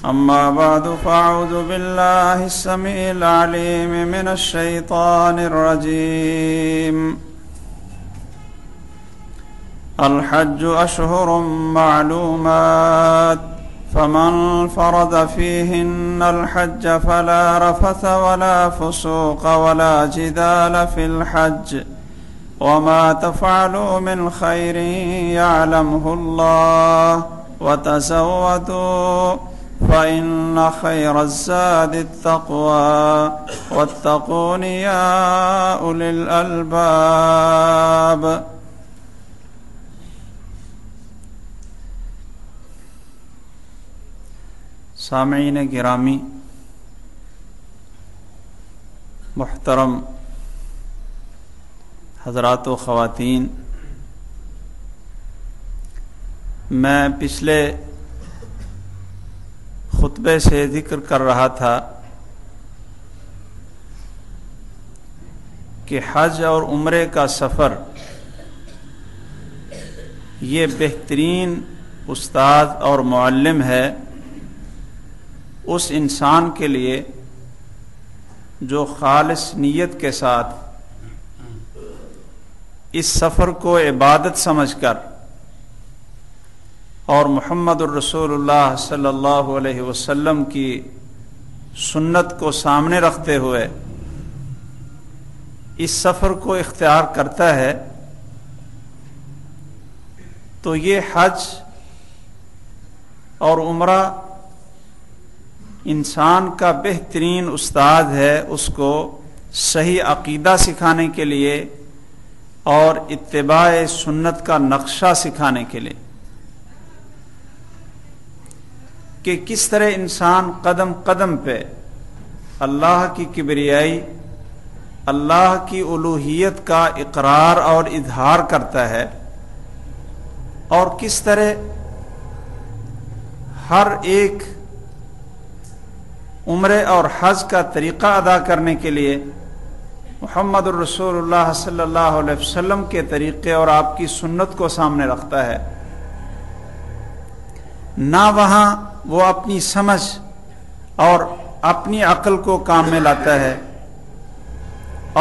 أما بعد فأعوذ بالله السميع العليم من الشيطان الرجيم. الحج أشهر معلومات فمن فرض فيهن الحج فلا رفث ولا فسوق ولا جدال في الحج وما تفعلوا من خير يعلمه الله وتزودوا فإن خير الزاد التقوى واتقون يا أولي الألباب. سامعین گرامی، محترم حضرات و خواتین، میں پچھلے خطبے سے ذکر کر رہا تھا کہ حج اور عمرے کا سفر یہ بہترین استاد اور معلم ہے اس انسان کے لیے جو خالص نیت کے ساتھ اس سفر کو عبادت سمجھ کر اور محمد الرسول اللہ صلی اللہ علیہ وسلم کی سنت کو سامنے رکھتے ہوئے اس سفر کو اختیار کرتا ہے، تو یہ حج اور عمرہ انسان کا بہترین استاد ہے اس کو صحیح عقیدہ سکھانے کے لیے اور اتباع سنت کا نقشہ سکھانے کے لیے کہ کس طرح انسان قدم قدم پہ اللہ کی کبریائی، اللہ کی الوہیت کا اقرار اور اظہار کرتا ہے، اور کس طرح ہر ایک عمرے اور حج کا طریقہ ادا کرنے کے لیے محمد الرسول اللہ صلی اللہ علیہ وسلم کے طریقے اور آپ کی سنت کو سامنے رکھتا ہے۔ نہ وہاں وہ اپنی سمجھ اور اپنی عقل کو کام میں لاتا ہے،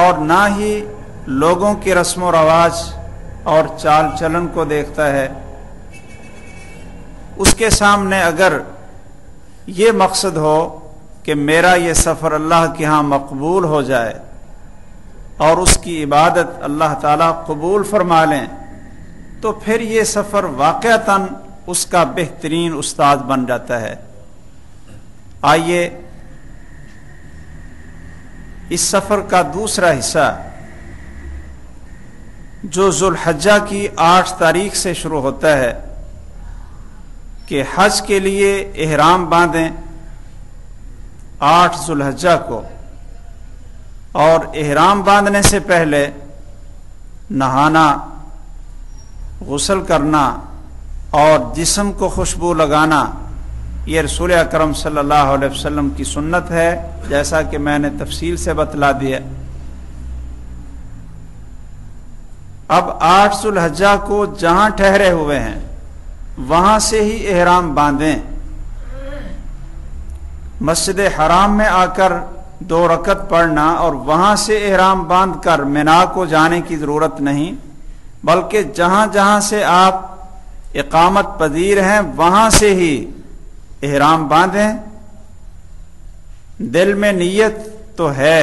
اور نہ ہی لوگوں کی رسم و رواج اور چال چلن کو دیکھتا ہے۔ اس کے سامنے اگر یہ مقصد ہو کہ میرا یہ سفر اللہ کے ہاں مقبول ہو جائے اور اس کی عبادت اللہ تعالیٰ قبول فرما لیں، تو پھر یہ سفر واقعتاً اس کا بہترین استاد بن جاتا ہے۔ آئیے اس سفر کا دوسرا حصہ جو ذوالحجہ کی 8 تاریخ سے شروع ہوتا ہے کہ حج کے لیے احرام باندھیں 8 ذوالحجہ کو، اور احرام باندھنے سے پہلے نہانا، غسل کرنا اور جسم کو خوشبو لگانا، یہ رسول اکرم صلی اللہ علیہ وسلم کی سنت ہے، جیسا کہ میں نے تفصیل سے بتلا دیا۔ اب 8 ذوالحجہ کو جہاں ٹھہرے ہوئے ہیں وہاں سے ہی احرام باندھیں۔ مسجد حرام میں آ کر 2 رکعت پڑھنا اور وہاں سے احرام باندھ کر منا کو جانے کی ضرورت نہیں، بلکہ جہاں جہاں سے آپ اقامت پذیر ہیں وہاں سے ہی احرام باندھیں۔ دل میں نیت تو ہے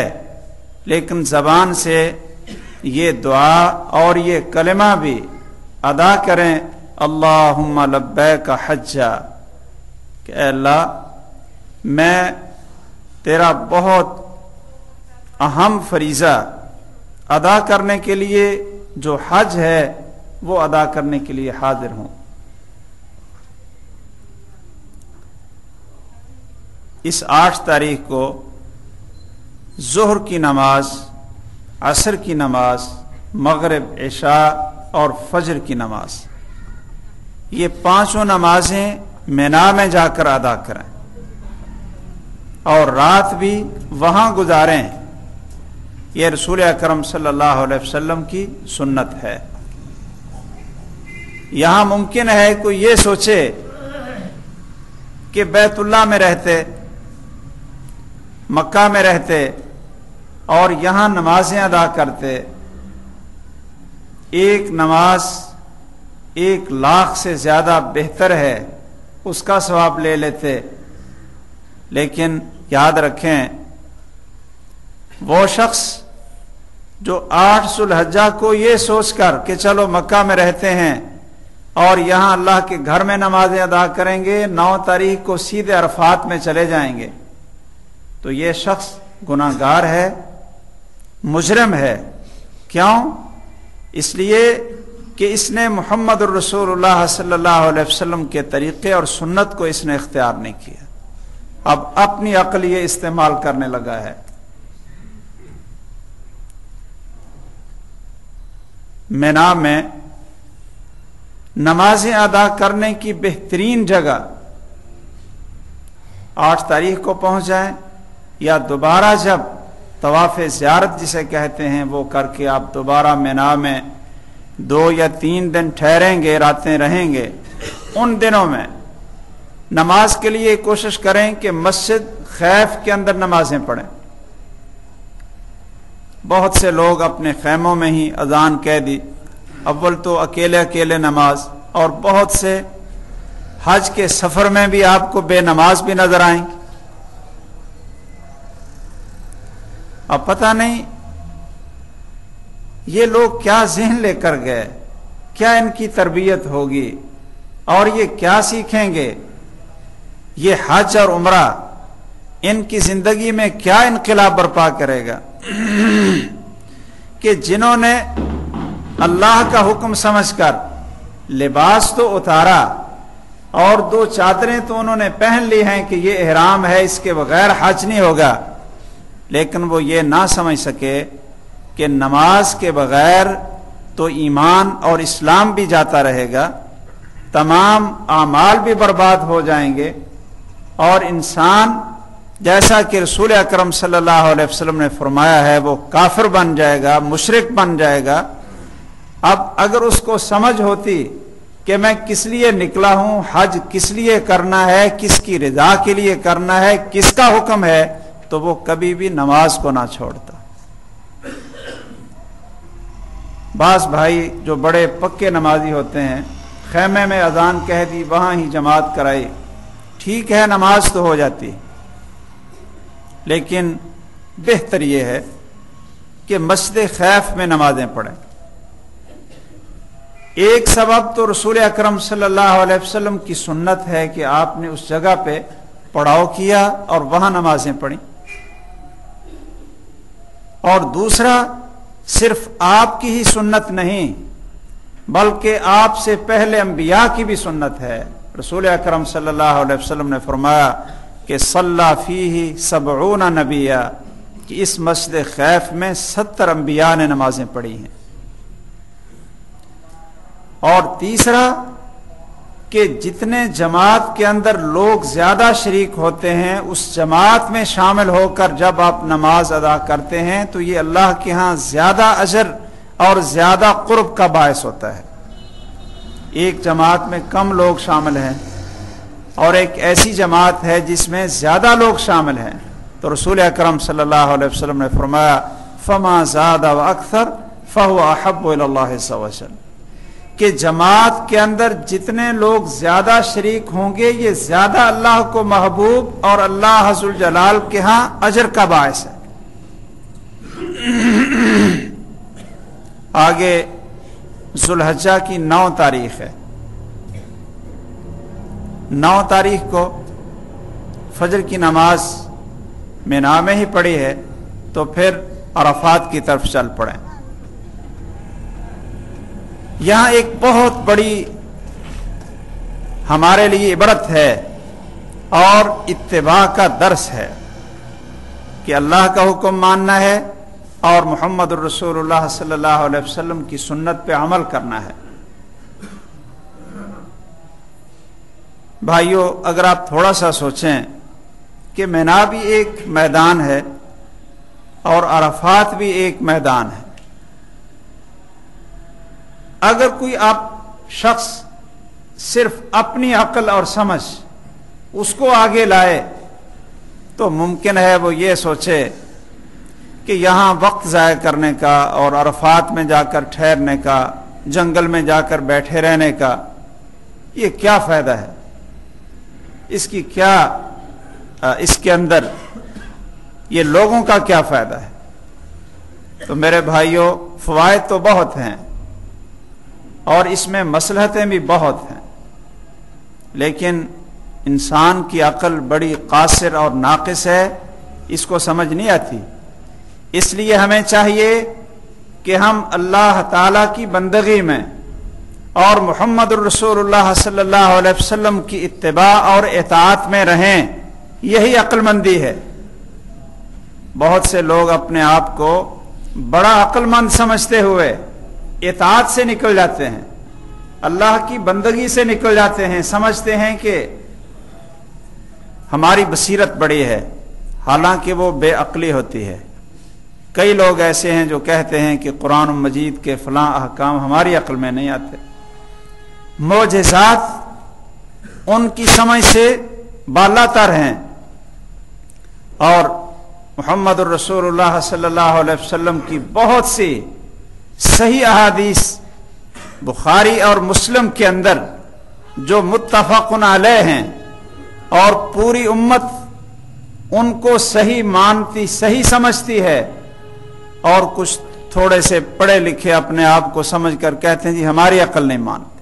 لیکن زبان سے یہ دعا اور یہ کلمہ بھی ادا کریں، اللہم لبیک حجا، کہ اے اللہ میں تیرا بہت اہم فریضہ ادا کرنے کے لیے جو حج ہے وہ ادا کرنے کے لیے حاضر ہوں۔ اس 8 تاریخ کو ظہر کی نماز، عصر کی نماز، مغرب، عشاء اور فجر کی نماز، یہ 5 نمازیں مینا میں جا کر ادا کریں اور رات بھی وہاں گزاریں۔ یہ رسول اکرم صلی اللہ علیہ وسلم کی سنت ہے۔ یہاں ممکن ہے کوئی یہ سوچے کہ بیت اللہ میں رہتے، مکہ میں رہتے اور یہاں نمازیں ادا کرتے، ایک نماز 1,00,000 سے زیادہ بہتر ہے، اس کا ثواب لے لیتے۔ لیکن یاد رکھیں، وہ شخص جو 8 ذو الحجہ کو یہ سوچ کر کہ چلو مکہ میں رہتے ہیں اور یہاں اللہ کے گھر میں نمازیں ادا کریں گے، 9 تاریخ کو سیدھے عرفات میں چلے جائیں گے، تو یہ شخص گناہ گار ہے، مجرم ہے۔ کیوں؟ اس لیے کہ اس نے محمد الرسول اللہ صلی اللہ علیہ وسلم کے طریقے اور سنت کو اس نے اختیار نہیں کیا، اب اپنی عقل یہ استعمال کرنے لگا ہے۔ مینا میں نمازیں ادا کرنے کی بہترین جگہ 8 تاریخ کو پہنچ جائیں، یا دوبارہ جب طواف زیارت جسے کہتے ہیں وہ کر کے آپ دوبارہ مینا میں 2 یا 3 دن ٹھہریں گے، راتیں رہیں گے، ان دنوں میں نماز کے لیے کوشش کریں کہ مسجد خیف کے اندر نمازیں پڑھیں۔ بہت سے لوگ اپنے خیموں میں ہی اذان کہہ دی، اول تو اکیلے اکیلے نماز، اور بہت سے حج کے سفر میں بھی آپ کو بے نماز بھی نظر آئیں۔ اب پتہ نہیں یہ لوگ کیا ذہن لے کر گئے، کیا ان کی تربیت ہوگی اور یہ کیا سیکھیں گے، یہ حج اور عمرہ ان کی زندگی میں کیا انقلاب برپا کرے گا کہ جنہوں نے اللہ کا حکم سمجھ کر لباس تو اتارا اور 2 چادریں تو انہوں نے پہن لی ہیں کہ یہ احرام ہے، اس کے بغیر حج نہیں ہوگا، لیکن وہ یہ نہ سمجھ سکے کہ نماز کے بغیر تو ایمان اور اسلام بھی جاتا رہے گا، تمام اعمال بھی برباد ہو جائیں گے، اور انسان جیسا کہ رسول اکرم صلی اللہ علیہ وسلم نے فرمایا ہے وہ کافر بن جائے گا، مشرک بن جائے گا۔ اب اگر اس کو سمجھ ہوتی کہ میں کس لیے نکلا ہوں، حج کس لیے کرنا ہے، کس کی رضا کے لیے کرنا ہے، کس کا حکم ہے، تو وہ کبھی بھی نماز کو نہ چھوڑتا۔ بعض بھائی جو بڑے پکے نمازی ہوتے ہیں، خیمے میں اذان کہہ دی، وہاں ہی جماعت کرائی، ٹھیک ہے نماز تو ہو جاتی، لیکن بہتر یہ ہے کہ مسجد خیف میں نمازیں پڑھیں۔ ایک سبب تو رسول اکرم صلی اللہ علیہ وسلم کی سنت ہے کہ آپ نے اس جگہ پہ پڑاؤ کیا اور وہاں نمازیں پڑھیں، اور دوسرا صرف آپ کی ہی سنت نہیں بلکہ آپ سے پہلے انبیاء کی بھی سنت ہے۔ رسول اکرم صلی اللہ علیہ وسلم نے فرمایا کہ صلی فیہ 70 نبیہ، کہ اس مسجد خیف میں 70 انبیاء نے نمازیں پڑھی ہیں۔ اور تیسرا کہ جتنے جماعت کے اندر لوگ زیادہ شریک ہوتے ہیں، اس جماعت میں شامل ہو کر جب آپ نماز ادا کرتے ہیں تو یہ اللہ کے ہاں زیادہ اجر اور زیادہ قرب کا باعث ہوتا ہے۔ ایک جماعت میں کم لوگ شامل ہیں اور ایک ایسی جماعت ہے جس میں زیادہ لوگ شامل ہیں، تو رسول اکرم صلی اللہ علیہ وسلم نے فرمایا فما زاد و اکثر فہو احب الی اللہ عز وجل، کہ جماعت کے اندر جتنے لوگ زیادہ شریک ہوں گے یہ زیادہ اللہ کو محبوب اور اللہ ذو الجلال کے ہاں اجر کا باعث ہے۔ آگے ذو الحجہ کی 9 تاریخ ہے، 9 تاریخ کو فجر کی نماز مینا میں ہی پڑھی ہے، تو پھر عرفات کی طرف چل پڑیں۔ یہاں ایک بہت بڑی ہمارے لیے عبرت ہے اور اتباع کا درس ہے کہ اللہ کا حکم ماننا ہے اور محمد الرسول اللہ صلی اللہ علیہ وسلم کی سنت پہ عمل کرنا ہے۔ بھائیو، اگر آپ تھوڑا سا سوچیں کہ مینا بھی ایک میدان ہے اور عرفات بھی ایک میدان ہے، اگر کوئی آپ شخص صرف اپنی عقل اور سمجھ اس کو آگے لائے تو ممکن ہے وہ یہ سوچے کہ یہاں وقت ضائع کرنے کا اور عرفات میں جا کر ٹھہرنے کا، جنگل میں جا کر بیٹھے رہنے کا یہ کیا فائدہ ہے، اس کی کیا اس کے اندر یہ لوگوں کا کیا فائدہ ہے؟ تو میرے بھائیوں، فوائد تو بہت ہیں اور اس میں مصلحتیں بھی بہت ہیں، لیکن انسان کی عقل بڑی قاصر اور ناقص ہے، اس کو سمجھ نہیں آتی۔ اس لیے ہمیں چاہیے کہ ہم اللہ تعالی کی بندگی میں اور محمد الرسول اللہ صلی اللہ علیہ وسلم کی اتباع اور اطاعت میں رہیں، یہی عقل مندی ہے۔ بہت سے لوگ اپنے آپ کو بڑا عقل مند سمجھتے ہوئے اطاعت سے نکل جاتے ہیں، اللہ کی بندگی سے نکل جاتے ہیں، سمجھتے ہیں کہ ہماری بصیرت بڑی ہے، حالانکہ وہ بے عقلی ہوتی ہے۔ کئی لوگ ایسے ہیں جو کہتے ہیں کہ قرآن مجید کے فلاں احکام ہماری عقل میں نہیں آتے، معجزات ان کی سمجھ سے بالا تر ہیں، اور محمد الرسول اللہ صلی اللہ علیہ وسلم کی بہت سی صحیح احادیث بخاری اور مسلم کے اندر جو متفق علیہ ہیں اور پوری امت ان کو صحیح مانتی، صحیح سمجھتی ہے، اور کچھ تھوڑے سے پڑھے لکھے اپنے آپ کو سمجھ کر کہتے ہیں جی ہماری عقل نہیں مانتی۔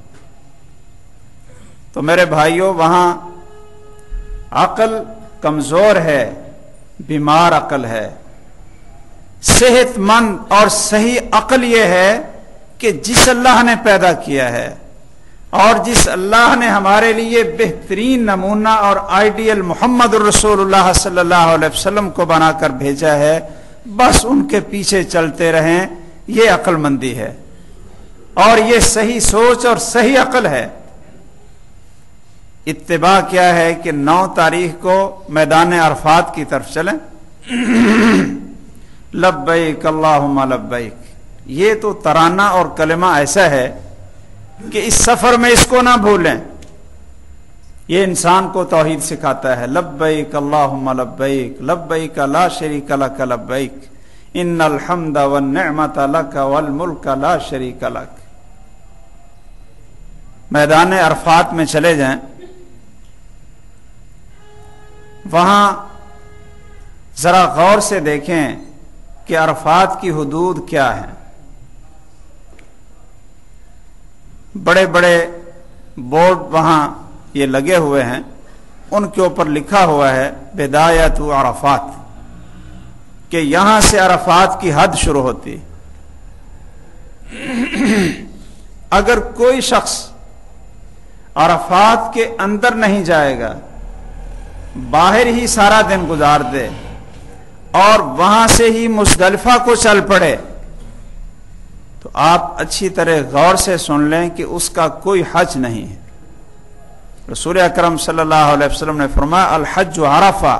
تو میرے بھائیوں، وہاں عقل کمزور ہے، بیمار عقل ہے۔ صحت مند اور صحیح عقل یہ ہے کہ جس اللہ نے پیدا کیا ہے اور جس اللہ نے ہمارے لیے بہترین نمونہ اور آئیڈیل محمد الرسول اللہ صلی اللہ علیہ وسلم کو بنا کر بھیجا ہے، بس ان کے پیچھے چلتے رہیں، یہ عقل مندی ہے اور یہ صحیح سوچ اور صحیح عقل ہے۔ اتباع کیا ہے کہ 9 تاریخ کو میدان عرفات کی طرف چلیں، لبیک اللہم لبیک، یہ تو ترانہ اور کلمہ ایسا ہے کہ اس سفر میں اس کو نہ بھولیں، یہ انسان کو توحید سکھاتا ہے۔ لبیک اللہم لبیک، لبیک لا شریک لک لبیک، ان الحمد والنعمت لک والملک لا شریک لک۔ میدان عرفات میں چلے جائیں، وہاں ذرا غور سے دیکھیں کہ عرفات کی حدود کیا ہیں۔ بڑے بڑے بورڈ وہاں یہ لگے ہوئے ہیں، ان کے اوپر لکھا ہوا ہے بدایت عرفات، کہ یہاں سے عرفات کی حد شروع ہوتی۔ اگر کوئی شخص عرفات کے اندر نہیں جائے گا، باہر ہی سارا دن گزار دے اور وہاں سے ہی مزدلفہ کو چل پڑے، تو آپ اچھی طرح غور سے سن لیں کہ اس کا کوئی حج نہیں ہے۔ رسول اکرم صلی اللہ علیہ وسلم نے فرمایا الحج عرفہ،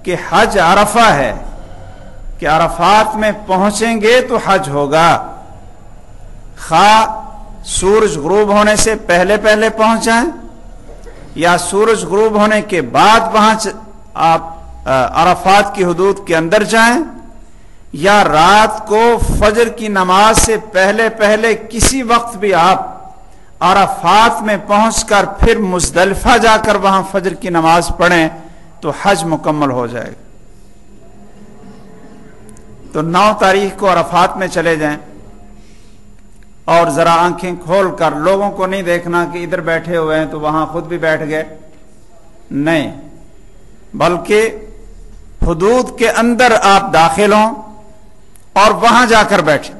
کہ حج عرفہ ہے، کہ عرفات میں پہنچیں گے تو حج ہوگا، خواہ سورج غروب ہونے سے پہلے پہلے پہنچ جائیں یا سورج غروب ہونے کے بعد وہاں آپ عرفات کی حدود کے اندر جائیں، یا رات کو فجر کی نماز سے پہلے پہلے کسی وقت بھی آپ عرفات میں پہنچ کر پھر مزدلفہ جا کر وہاں فجر کی نماز پڑھیں تو حج مکمل ہو جائے گا۔ تو 9 تاریخ کو عرفات میں چلے جائیں اور ذرا آنکھیں کھول کر، لوگوں کو نہیں دیکھنا کہ ادھر بیٹھے ہوئے ہیں تو وہاں خود بھی بیٹھ گئے، نہیں، بلکہ حدود کے اندر آپ داخل ہوں اور وہاں جا کر بیٹھیں۔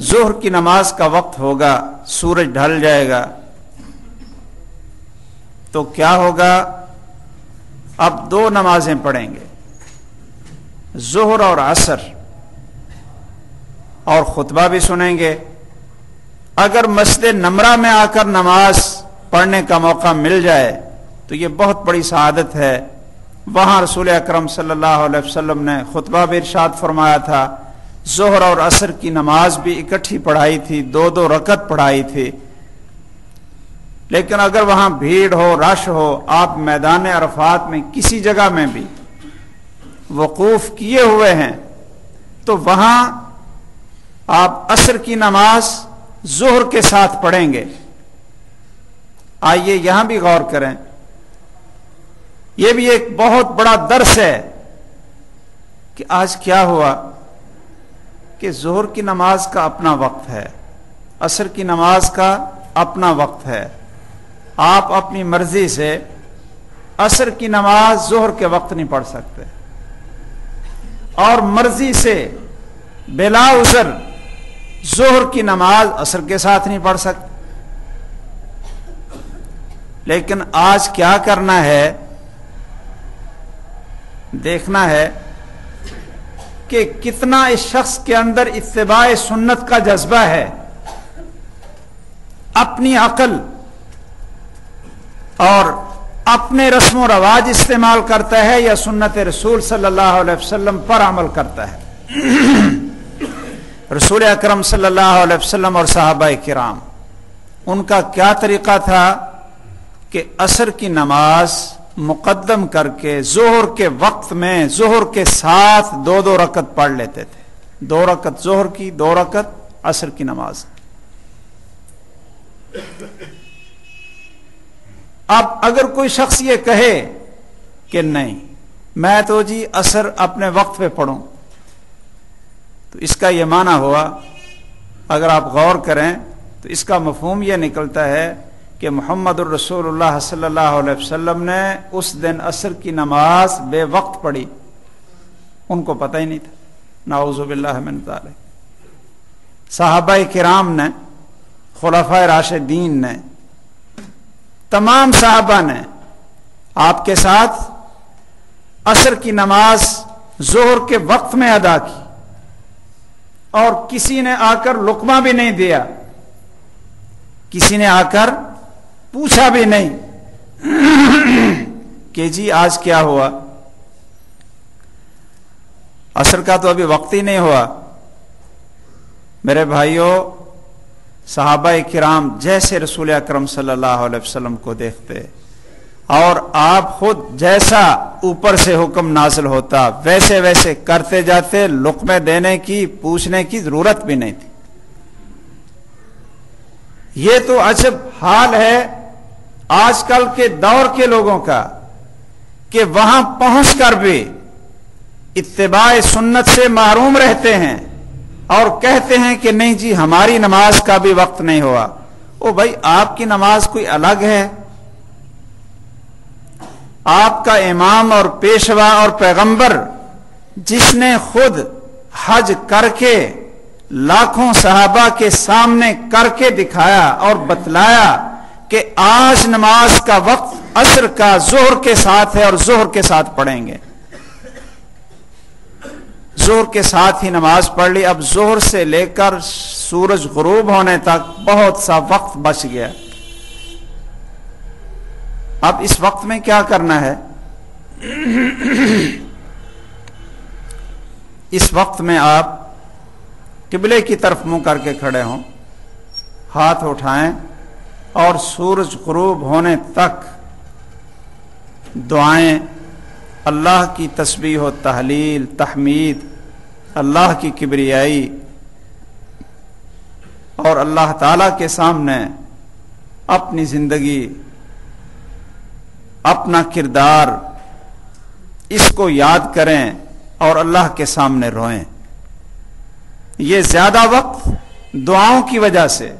ظہر کی نماز کا وقت ہوگا، سورج ڈھل جائے گا، تو کیا ہوگا؟ اب 2 نمازیں پڑھیں گے، ظہر اور عصر، اور خطبہ بھی سنیں گے۔ اگر مسجد نمرہ میں آ کر نماز پڑھنے کا موقع مل جائے تو یہ بہت بڑی سعادت ہے۔ وہاں رسول اکرم صلی اللہ علیہ وسلم نے خطبہ بھی ارشاد فرمایا تھا، ظہر اور عصر کی نماز بھی اکٹھی پڑھائی تھی، 2 رکعت پڑھائی تھی۔ لیکن اگر وہاں بھیڑ ہو، رش ہو، آپ میدان عرفات میں کسی جگہ میں بھی وقوف کیے ہوئے ہیں تو وہاں آپ عصر کی نماز ظہر کے ساتھ پڑھیں گے۔ آئیے یہاں بھی غور کریں، یہ بھی ایک بہت بڑا درس ہے کہ آج کیا ہوا کہ ظہر کی نماز کا اپنا وقت ہے، عصر کی نماز کا اپنا وقت ہے، آپ اپنی مرضی سے عصر کی نماز ظہر کے وقت نہیں پڑھ سکتے، اور مرضی سے بلا عذر ظہر کی نماز عصر کے ساتھ نہیں پڑھ سکتے۔ لیکن آج کیا کرنا ہے، دیکھنا ہے کہ کتنا اس شخص کے اندر اتباع سنت کا جذبہ ہے، اپنی عقل اور اپنے رسم و رواج استعمال کرتا ہے یا سنت رسول صلی اللہ علیہ وسلم پر عمل کرتا ہے۔ رسول اکرم صلی اللہ علیہ وسلم اور صحابہ کرام، ان کا کیا طریقہ تھا کہ عصر کی نماز مقدم کر کے ظہر کے وقت میں ظہر کے ساتھ 2 رکعت پڑھ لیتے تھے، 2 رکعت ظہر کی، 2 رکعت عصر کی نماز۔ اب اگر کوئی شخص یہ کہے کہ نہیں میں تو جی عصر اپنے وقت پہ پڑھوں، تو اس کا یہ معنی ہوا، اگر آپ غور کریں تو اس کا مفہوم یہ نکلتا ہے کہ محمد الرسول اللہ صلی اللہ علیہ وسلم نے اس دن عصر کی نماز بے وقت پڑھی، ان کو پتہ ہی نہیں تھا، نعوذ باللہ من ذالک۔ صحابہ کرام نے، خلفائے راشدین نے، تمام صحابہ نے آپ کے ساتھ عصر کی نماز ظہر کے وقت میں ادا کی، اور کسی نے آ کر لقمہ بھی نہیں دیا، کسی نے آ کر پوچھا بھی نہیں کہ جی آج کیا ہوا، عصر کا تو ابھی وقت ہی نہیں ہوا۔ میرے بھائیوں، صحابہ کرام جیسے رسول اکرم صلی اللہ علیہ وسلم کو دیکھتے، اور آپ خود جیسا اوپر سے حکم نازل ہوتا ویسے ویسے کرتے جاتے، لقمے دینے کی، پوچھنے کی ضرورت بھی نہیں تھی۔ یہ تو عجب حال ہے آج کل کے دور کے لوگوں کا کہ وہاں پہنچ کر بھی اتباع سنت سے محروم رہتے ہیں اور کہتے ہیں کہ نہیں جی ہماری نماز کا بھی وقت نہیں ہوا۔ او بھائی، آپ کی نماز کوئی الگ ہے؟ آپ کا امام اور پیشوا اور پیغمبر، جس نے خود حج کر کے لاکھوں صحابہ کے سامنے کر کے دکھایا اور بتلایا کہ آج نماز کا وقت عصر کا ظہر کے ساتھ ہے اور ظہر کے ساتھ پڑھیں گے، ظہر کے ساتھ ہی نماز پڑھ لی۔ اب ظہر سے لے کر سورج غروب ہونے تک بہت سا وقت بچ گیا۔ اب اس وقت میں کیا کرنا ہے؟ اس وقت میں آپ قبلے کی طرف منہ کر کے کھڑے ہوں، ہاتھ اٹھائیں اور سورج غروب ہونے تک دعائیں، اللہ کی تسبیح و تحلیل، تحمید، اللہ کی کبریائی، اور اللہ تعالی کے سامنے اپنی زندگی، اپنا کردار، اس کو یاد کریں اور اللہ کے سامنے روئیں۔ یہ زیادہ وقت دعاؤں کی وجہ سے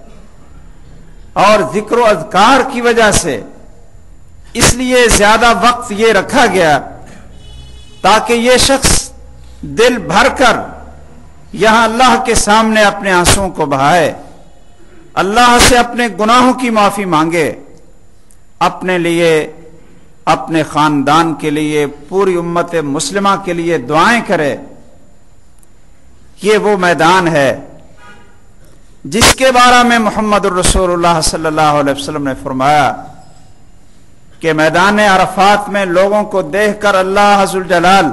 اور ذکر و اذکار کی وجہ سے اس لیے زیادہ وقت یہ رکھا گیا تاکہ یہ شخص دل بھر کر یہاں اللہ کے سامنے اپنے آنسوؤں کو بہائے، اللہ سے اپنے گناہوں کی معافی مانگے، اپنے لیے، اپنے خاندان کے لیے، پوری امت مسلمہ کے لیے دعائیں کرے۔ یہ وہ میدان ہے جس کے بارے میں محمد الرسول اللہ صلی اللہ علیہ وسلم نے فرمایا کہ میدان عرفات میں لوگوں کو دیکھ کر اللہ ذوالجلال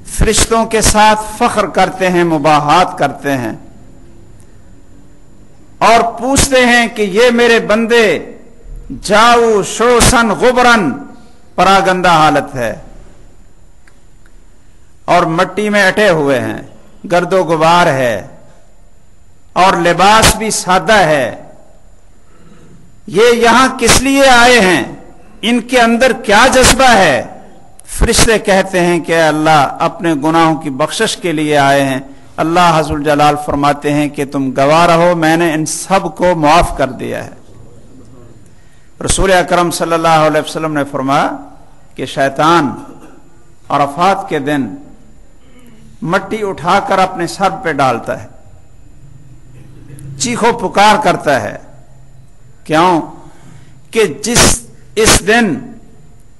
فرشتوں کے ساتھ فخر کرتے ہیں، مباحات کرتے ہیں اور پوچھتے ہیں کہ یہ میرے بندے جاؤ شوسن غبرن، پراگندہ حالت ہے اور مٹی میں اٹے ہوئے ہیں، گرد و غبار ہے اور لباس بھی سادہ ہے۔ یہ یہاں کس لیے آئے ہیں؟ ان کے اندر کیا جذبہ ہے؟ فرشتے کہتے ہیں کہ اللہ اپنے گناہوں کی بخشش کے لیے آئے ہیں۔ اللہ عز الجلال فرماتے ہیں کہ تم گواہ رہو، میں نے ان سب کو معاف کر دیا ہے۔ رسول اکرم صلی اللہ علیہ وسلم نے فرمایا کہ شیطان عرفات کے دن مٹی اٹھا کر اپنے سر پہ ڈالتا ہے، چیخو پکار کرتا ہے۔ کیوں؟ کہ اس دن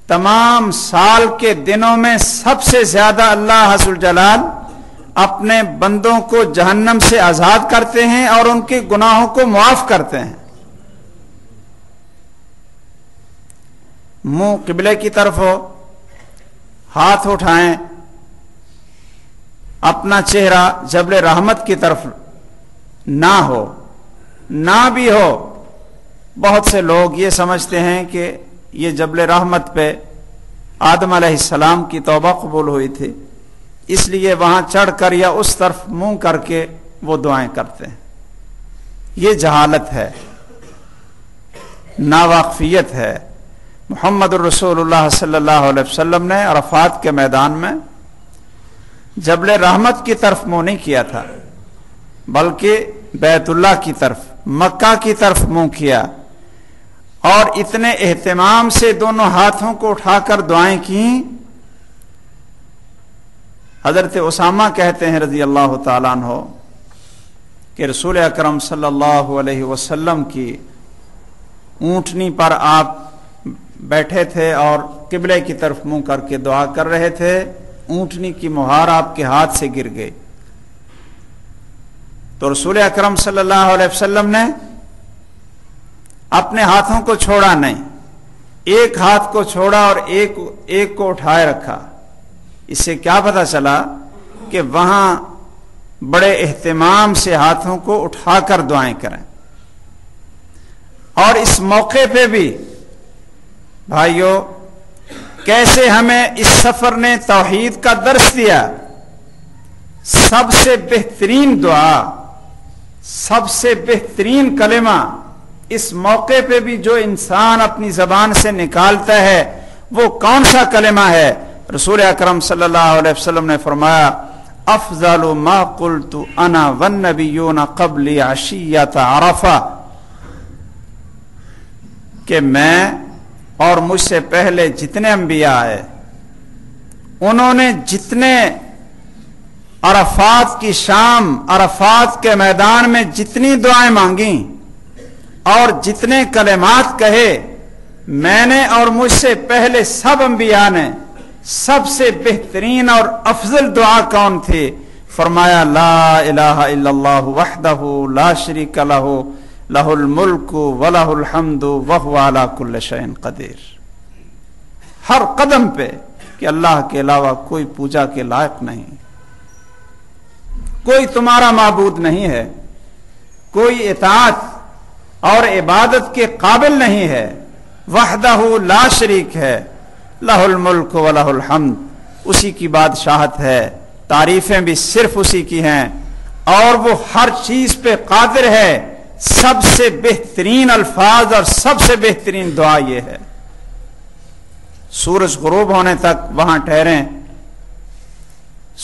تمام سال کے دنوں میں سب سے زیادہ اللہ عز الجلال اپنے بندوں کو جہنم سے آزاد کرتے ہیں اور ان کے گناہوں کو معاف کرتے ہیں۔ منہ قبلے کی طرف ہو، ہاتھ اٹھائیں، اپنا چہرہ جبل رحمت کی طرف نہ ہو، نہ بھی ہو۔ بہت سے لوگ یہ سمجھتے ہیں کہ یہ جبل رحمت پہ آدم علیہ السلام کی توبہ قبول ہوئی تھی، اس لیے وہاں چڑھ کر یا اس طرف منہ کر کے وہ دعائیں کرتے ہیں۔ یہ جہالت ہے، ناواقفیت ہے۔ محمد الرسول اللہ صلی اللہ علیہ وسلم نے عرفات کے میدان میں جبل رحمت کی طرف منہ نہیں کیا تھا، بلکہ بیت اللہ کی طرف، مکہ کی طرف منہ کیا اور اتنے اہتمام سے دونوں ہاتھوں کو اٹھا کر دعائیں کیں۔ حضرت اسامہ کہتے ہیں رضی اللہ تعالیٰ عنہ کہ رسول اکرم صلی اللہ علیہ وسلم کی اونٹنی پر آپ بیٹھے تھے اور قبلے کی طرف منہ کر کے دعا کر رہے تھے، اونٹنی کی مہار آپ کے ہاتھ سے گر گئی تو رسول اکرم صلی اللہ علیہ وسلم نے اپنے ہاتھوں کو چھوڑا نہیں، ایک ہاتھ کو چھوڑا اور ایک کو اٹھائے رکھا۔ اس سے کیا پتہ چلا کہ وہاں بڑے اہتمام سے ہاتھوں کو اٹھا کر دعائیں کریں۔ اور اس موقع پہ بھی بھائیو کیسے ہمیں اس سفر نے توحید کا درس دیا۔ سب سے بہترین دعا، سب سے بہترین کلمہ اس موقع پہ بھی جو انسان اپنی زبان سے نکالتا ہے وہ کون سا کلمہ ہے؟ رسول اکرم صلی اللہ علیہ وسلم نے فرمایا افضل ما قلت انا والنبیون قبلی عشیۃ عرفہ، کہ میں اور مجھ سے پہلے جتنے انبیاء آئے انہوں نے جتنے عرفات کی شام، عرفات کے میدان میں جتنی دعائیں مانگیں اور جتنے کلمات کہے، میں نے اور مجھ سے پہلے سب انبیاء نے سب سے بہترین اور افضل دعا کون تھی؟ فرمایا لا الہ الا اللہ وحدہ لا شریک لہ لہ الملک ولہ الحمد وہو علی کل شیء قدیر۔ ہر قدم پہ کہ اللہ کے علاوہ کوئی پوجا کے لائق نہیں، کوئی تمہارا معبود نہیں ہے، کوئی اطاعت اور عبادت کے قابل نہیں ہے، وحدہ لا شریک ہے، لہ الملک ولہ الحمد، اسی کی بادشاہت ہے، تعریفیں بھی صرف اسی کی ہیں اور وہ ہر چیز پہ قادر ہے۔ سب سے بہترین الفاظ اور سب سے بہترین دعا یہ ہے۔ سورج غروب ہونے تک وہاں ٹھہریں،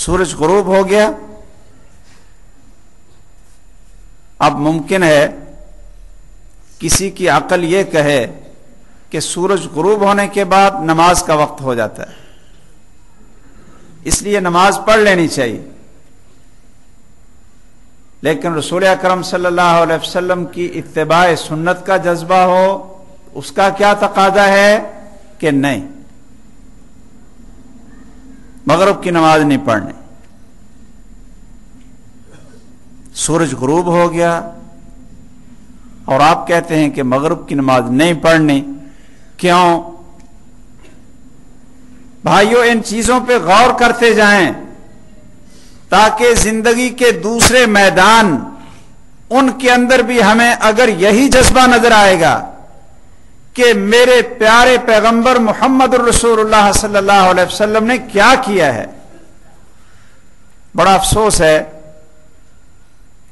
سورج غروب ہو گیا، اب ممکن ہے کسی کی عقل یہ کہے کہ سورج غروب ہونے کے بعد نماز کا وقت ہو جاتا ہے، اس لیے نماز پڑھ لینی چاہیے، لیکن رسول اکرم صلی اللہ علیہ وسلم کی اتباع سنت کا جذبہ ہو، اس کا کیا تقاضا ہے کہ نہیں، مغرب کی نماز نہیں پڑھنی۔ سورج غروب ہو گیا اور آپ کہتے ہیں کہ مغرب کی نماز نہیں پڑھنی، کیوں؟ بھائیو ان چیزوں پہ غور کرتے جائیں تاکہ زندگی کے دوسرے میدان ان کے اندر بھی ہمیں اگر یہی جذبہ نظر آئے گا کہ میرے پیارے پیغمبر محمد الرسول اللہ صلی اللہ علیہ وسلم نے کیا کیا ہے۔ بڑا افسوس ہے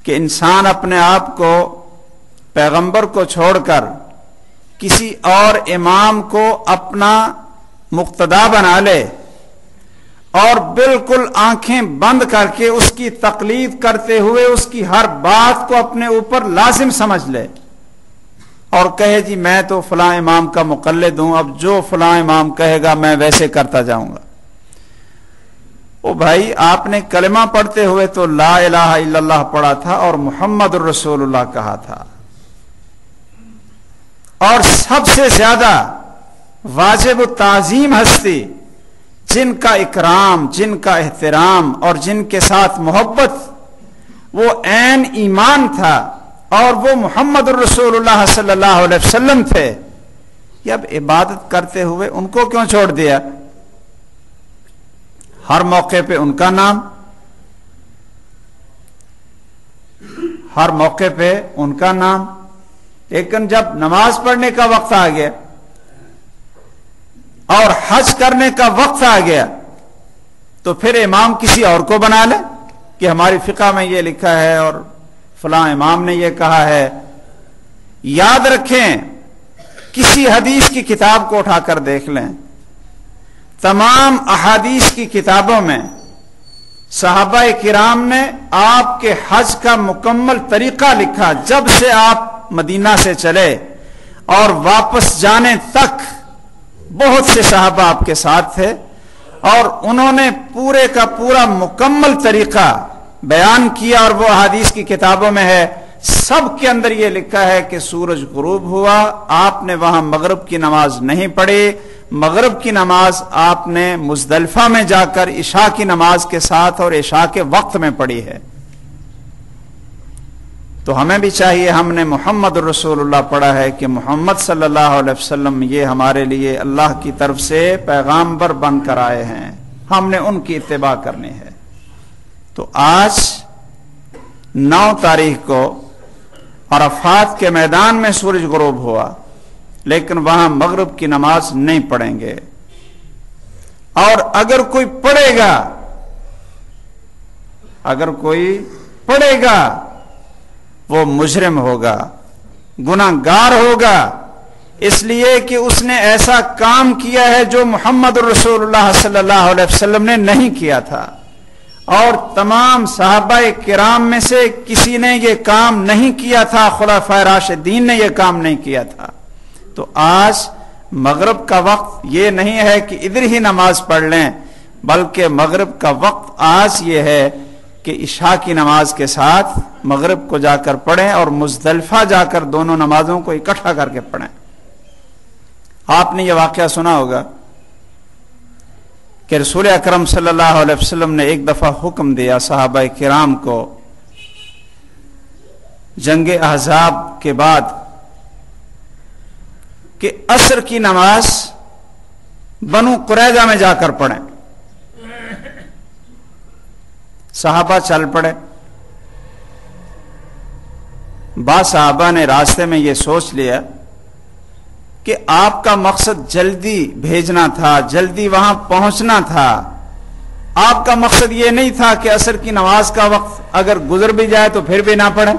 کہ انسان اپنے آپ کو پیغمبر کو چھوڑ کر کسی اور امام کو اپنا مقتدا بنا لے اور بالکل آنکھیں بند کر کے اس کی تقلید کرتے ہوئے اس کی ہر بات کو اپنے اوپر لازم سمجھ لے اور کہے جی میں تو فلاں امام کا مقلد ہوں، اب جو فلاں امام کہے گا میں ویسے کرتا جاؤں گا۔ او بھائی، آپ نے کلمہ پڑھتے ہوئے تو لا الہ الا اللہ پڑھا تھا اور محمد الرسول اللہ کہا تھا، اور سب سے زیادہ واجب التعظیم ہستی جن کا اکرام، جن کا احترام اور جن کے ساتھ محبت وہ عین ایمان تھا اور وہ محمد الرسول اللہ صلی اللہ علیہ وسلم تھے، یہ اب عبادت کرتے ہوئے ان کو کیوں چھوڑ دیا؟ ہر موقع پہ ان کا نام، ہر موقع پہ ان کا نام، لیکن جب نماز پڑھنے کا وقت آ گیا اور حج کرنے کا وقت آ گیا تو پھر امام کسی اور کو بنا لے کہ ہماری فقہ میں یہ لکھا ہے اور فلاں امام نے یہ کہا ہے۔ یاد رکھیں، کسی حدیث کی کتاب کو اٹھا کر دیکھ لیں، تمام احادیث کی کتابوں میں صحابہ کرام نے آپ کے حج کا مکمل طریقہ لکھا، جب سے آپ مدینہ سے چلے اور واپس جانے تک بہت سے صحابہ آپ کے ساتھ تھے اور انہوں نے پورے کا پورا مکمل طریقہ بیان کیا، اور وہ احادیث کی کتابوں میں ہے۔ سب کے اندر یہ لکھا ہے کہ سورج غروب ہوا، آپ نے وہاں مغرب کی نماز نہیں پڑھی، مغرب کی نماز آپ نے مزدلفہ میں جا کر عشاء کی نماز کے ساتھ اور عشاء کے وقت میں پڑھی ہے۔ تو ہمیں بھی چاہیے، ہم نے محمد الرسول اللہ پڑھا ہے کہ محمد صلی اللہ علیہ وسلم یہ ہمارے لیے اللہ کی طرف سے پیغامبر بن کر آئے ہیں، ہم نے ان کی اتباع کرنی ہے۔ تو آج 9 تاریخ کو عرفات کے میدان میں سورج غروب ہوا، لیکن وہاں مغرب کی نماز نہیں پڑھیں گے، اور اگر کوئی پڑھے گا، اگر کوئی پڑھے گا وہ مجرم ہوگا، گناہگار ہوگا، اس لیے کہ اس نے ایسا کام کیا ہے جو محمد الرسول اللہ صلی اللہ علیہ وسلم نے نہیں کیا تھا، اور تمام صحابہ کرام میں سے کسی نے یہ کام نہیں کیا تھا، خلفائے راشدین نے یہ کام نہیں کیا تھا۔ تو آج مغرب کا وقت یہ نہیں ہے کہ ادھر ہی نماز پڑھ لیں، بلکہ مغرب کا وقت آج یہ ہے کہ عشاء کی نماز کے ساتھ مغرب کو جا کر پڑھیں اور مزدلفہ جا کر دونوں نمازوں کو اکٹھا کر کے پڑھیں۔ آپ نے یہ واقعہ سنا ہوگا کہ رسول اکرم صلی اللہ علیہ وسلم نے ایک دفعہ حکم دیا صحابہ کرام کو جنگ احزاب کے بعد کہ عصر کی نماز بنو قریظہ میں جا کر پڑھیں۔ صحابہ چل پڑے، بعض صحابہ نے راستے میں یہ سوچ لیا کہ آپ کا مقصد جلدی بھیجنا تھا، جلدی وہاں پہنچنا تھا، آپ کا مقصد یہ نہیں تھا کہ عصر کی نماز کا وقت اگر گزر بھی جائے تو پھر بھی نہ پڑھیں۔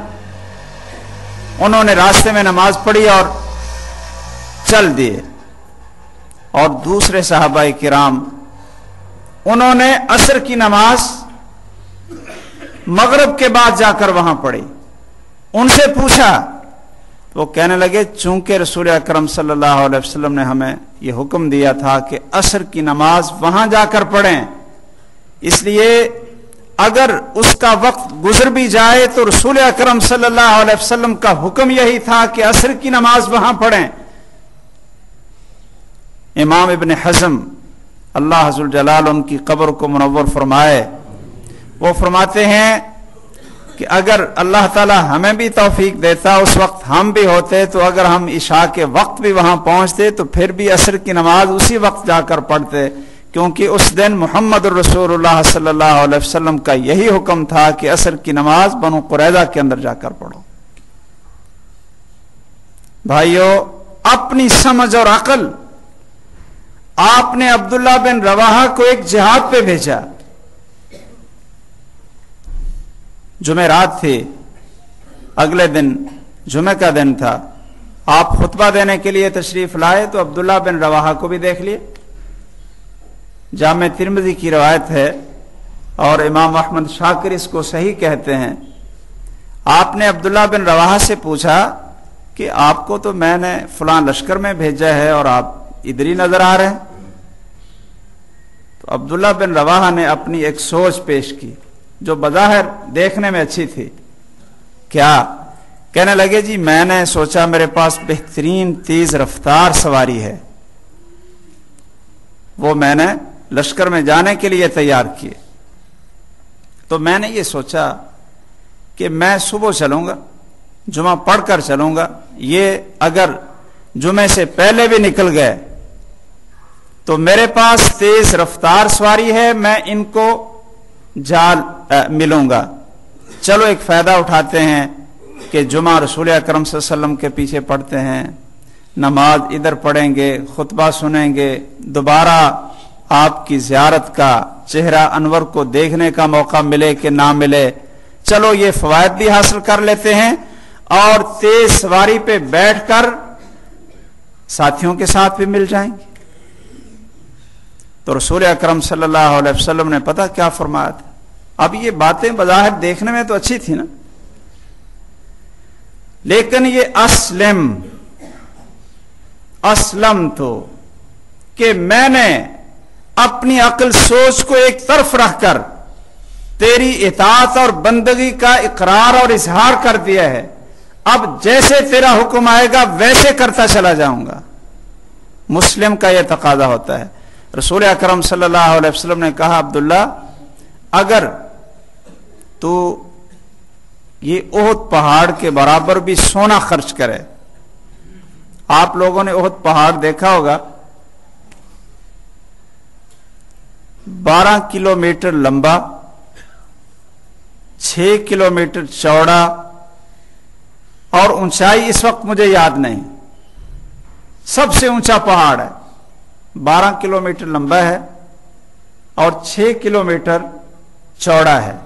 انہوں نے راستے میں نماز پڑھی اور چل دیے، اور دوسرے صحابہ کرام انہوں نے عصر کی نماز مغرب کے بعد جا کر وہاں پڑھی۔ ان سے پوچھا، وہ کہنے لگے چونکہ رسول اکرم صلی اللہ علیہ وسلم نے ہمیں یہ حکم دیا تھا کہ عصر کی نماز وہاں جا کر پڑھیں، اس لیے اگر اس کا وقت گزر بھی جائے تو رسول اکرم صلی اللہ علیہ وسلم کا حکم یہی تھا کہ عصر کی نماز وہاں پڑھیں۔ امام ابن حزم اللہ عز وجل ان کی قبر کو منور فرمائے، وہ فرماتے ہیں کہ اگر اللہ تعالی ہمیں بھی توفیق دیتا، اس وقت ہم بھی ہوتے، تو اگر ہم عشاء کے وقت بھی وہاں پہنچتے تو پھر بھی عصر کی نماز اسی وقت جا کر پڑھتے، کیونکہ اس دن محمد الرسول اللہ صلی اللہ علیہ وسلم کا یہی حکم تھا کہ عصر کی نماز بنو قریظہ کے اندر جا کر پڑھو۔ بھائیو، اپنی سمجھ اور عقل آپ نے عبداللہ بن رواحہ کو ایک جہاد پہ بھیجا. جمعرات تھی، اگلے دن جمعہ کا دن تھا، آپ خطبہ دینے کے لیے تشریف لائے تو عبداللہ بن رواحہ کو بھی دیکھ لیے. جامع ترمذی کی روایت ہے اور امام احمد شاکر اس کو صحیح کہتے ہیں. آپ نے عبداللہ بن رواحہ سے پوچھا کہ آپ کو تو میں نے فلاں لشکر میں بھیجا ہے اور آپ ادھر ہی نظر آ رہے ہیں. تو عبداللہ بن رواحہ نے اپنی ایک سوچ پیش کی جو بظاہر دیکھنے میں اچھی تھی. کیا؟ کہنے لگے جی میں نے سوچا میرے پاس بہترین تیز رفتار سواری ہے، وہ میں نے لشکر میں جانے کے لیے تیار کیے. تو میں نے یہ سوچا کہ میں صبح چلوں گا، جمعہ پڑھ کر چلوں گا. یہ اگر جمعے سے پہلے بھی نکل گئے تو میرے پاس تیز رفتار سواری ہے، میں ان کو جال ملوں گا. چلو ایک فائدہ اٹھاتے ہیں کہ جمعہ رسول اکرم صلی اللہ علیہ وسلم کے پیچھے پڑھتے ہیں، نماز ادھر پڑھیں گے، خطبہ سنیں گے، دوبارہ آپ کی زیارت کا چہرہ انور کو دیکھنے کا موقع ملے کہ نہ ملے، چلو یہ فوائد بھی حاصل کر لیتے ہیں اور تیز سواری پہ بیٹھ کر ساتھیوں کے ساتھ بھی مل جائیں گے. تو رسول اکرم صلی اللہ علیہ وسلم نے پتہ کیا فرمایا تھا؟ اب یہ باتیں بظاہر دیکھنے میں تو اچھی تھی نا، لیکن یہ اسلم تو کہ میں نے اپنی عقل سوچ کو ایک طرف رکھ کر تیری اطاعت اور بندگی کا اقرار اور اظہار کر دیا ہے، اب جیسے تیرا حکم آئے گا ویسے کرتا چلا جاؤں گا. مسلم کا یہ تقاضا ہوتا ہے. رسول اکرم صلی اللہ علیہ وسلم نے کہا عبداللہ اگر تو یہ احد پہاڑ کے برابر بھی سونا خرچ کرے، آپ لوگوں نے احد پہاڑ دیکھا ہوگا، 12 کلومیٹر لمبا، 6 کلومیٹر چوڑا اور اونچائی اس وقت مجھے یاد نہیں، سب سے اونچا پہاڑ ہے، 12 کلومیٹر لمبا ہے اور 6 کلومیٹر چوڑا ہے.